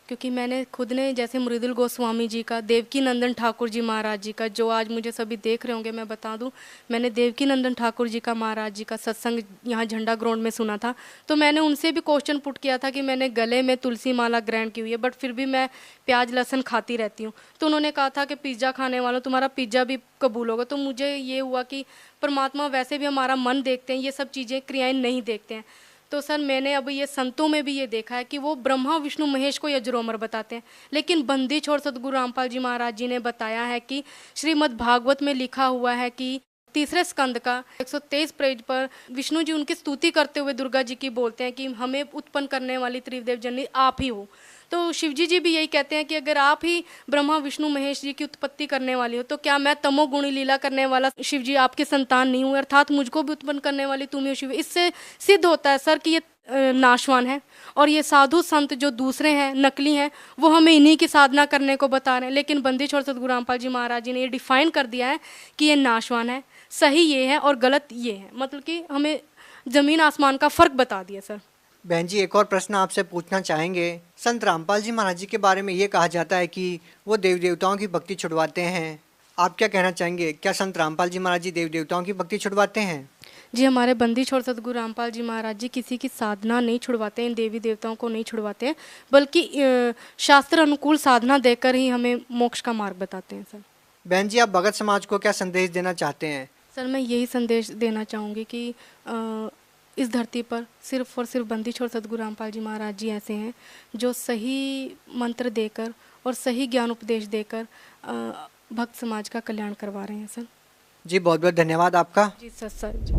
क्योंकि मैंने खुद ने जैसे मृदुल गोस्वामी जी का, देवकी नंदन ठाकुर जी महाराज जी का, जो आज मुझे सभी देख रहे होंगे, मैं बता दूं, मैंने देवकी नंदन ठाकुर जी का महाराज जी का सत्संग यहाँ झंडा ग्राउंड में सुना था। तो मैंने उनसे भी क्वेश्चन पुट किया था कि मैंने गले में तुलसी माला ग्रहण की हुई है, बट फिर भी मैं प्याज लहसुन खाती रहती हूँ। तो उन्होंने कहा था कि पिज़्ज़ा खाने वालों तुम्हारा पिज़्ज़ा भी कबूल होगा। तो मुझे ये हुआ कि परमात्मा वैसे भी हमारा मन देखते हैं, ये सब चीज़ें क्रियाएँ नहीं देखते हैं। तो सर मैंने अब ये संतों में भी ये देखा है कि वो ब्रह्मा विष्णु महेश को यजुर्वेद बताते हैं, लेकिन बंदी छोड़ सतगुरु रामपाल जी महाराज जी ने बताया है कि श्रीमद् भागवत में लिखा हुआ है कि 3 स्कंद का 123 पेज पर विष्णु जी उनकी स्तुति करते हुए दुर्गा जी की बोलते हैं कि हमें उत्पन्न करने वाली त्रिदेव जननी आप ही हो। तो शिव जी भी यही कहते हैं कि अगर आप ही ब्रह्मा विष्णु महेश जी की उत्पत्ति करने वाली हो तो क्या मैं तमोगुणी लीला करने वाला शिव जी आपकी संतान नहीं हूँ, अर्थात मुझको भी उत्पन्न करने वाली तुम ही हो शिव। इससे सिद्ध होता है सर कि ये नाशवान है, और ये साधु संत जो दूसरे हैं, नकली हैं, वो हमें इन्हीं की साधना करने को बता रहे हैं। लेकिन बंदी छोड़ सतगुरु रामपाल जी महाराज जी ने ये डिफाइन कर दिया है कि ये नाशवान है, सही ये है और गलत ये है, मतलब कि हमें जमीन आसमान का फर्क बता दिया सर। बहन जी, एक और प्रश्न आपसे पूछना चाहेंगे। संत रामपाल जी महाराज जी के बारे में ये कहा जाता है कि वो देवी देवताओं की भक्ति छुड़वाते हैं, आप क्या कहना चाहेंगे? क्या संत रामपाल जी महाराज जी देवी देवताओं की भक्ति छुड़वाते हैं? जी, हमारे बंदी छोड़ सतगुरु रामपाल जी महाराज जी किसी की साधना नहीं छुड़वाते हैं, देवी देवताओं को नहीं छुड़वाते हैं, बल्कि शास्त्र अनुकूल साधना देकर ही हमें मोक्ष का मार्ग बताते हैं सर। बहन जी, आप भगत समाज को क्या संदेश देना चाहते हैं? सर मैं यही संदेश देना चाहूँगी कि इस धरती पर सिर्फ और सिर्फ बंदी छोड़ सतगुरु रामपाल जी महाराज जी ऐसे हैं जो सही मंत्र देकर और सही ज्ञान उपदेश देकर भक्त समाज का कल्याण करवा रहे हैं सर। जी, बहुत बहुत धन्यवाद आपका। जी सर जी।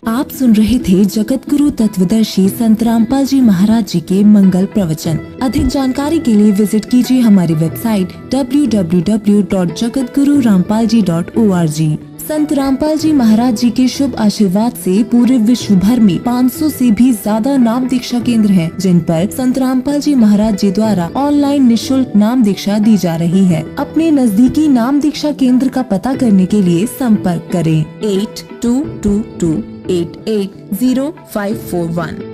आप सुन रहे थे जगत गुरु तत्वदर्शी संत रामपाल जी महाराज जी के मंगल प्रवचन। अधिक जानकारी के लिए विजिट कीजिए हमारी वेबसाइट www.jagatgururampalji.org। संत रामपाल जी महाराज जी के शुभ आशीर्वाद से पूरे विश्व भर में 500 से भी ज्यादा नाम दीक्षा केंद्र हैं, जिन पर संत रामपाल जी महाराज जी द्वारा ऑनलाइन निशुल्क नाम दीक्षा दी जा रही है। अपने नजदीकी नाम दीक्षा केंद्र का पता करने के लिए संपर्क करें 8222880541।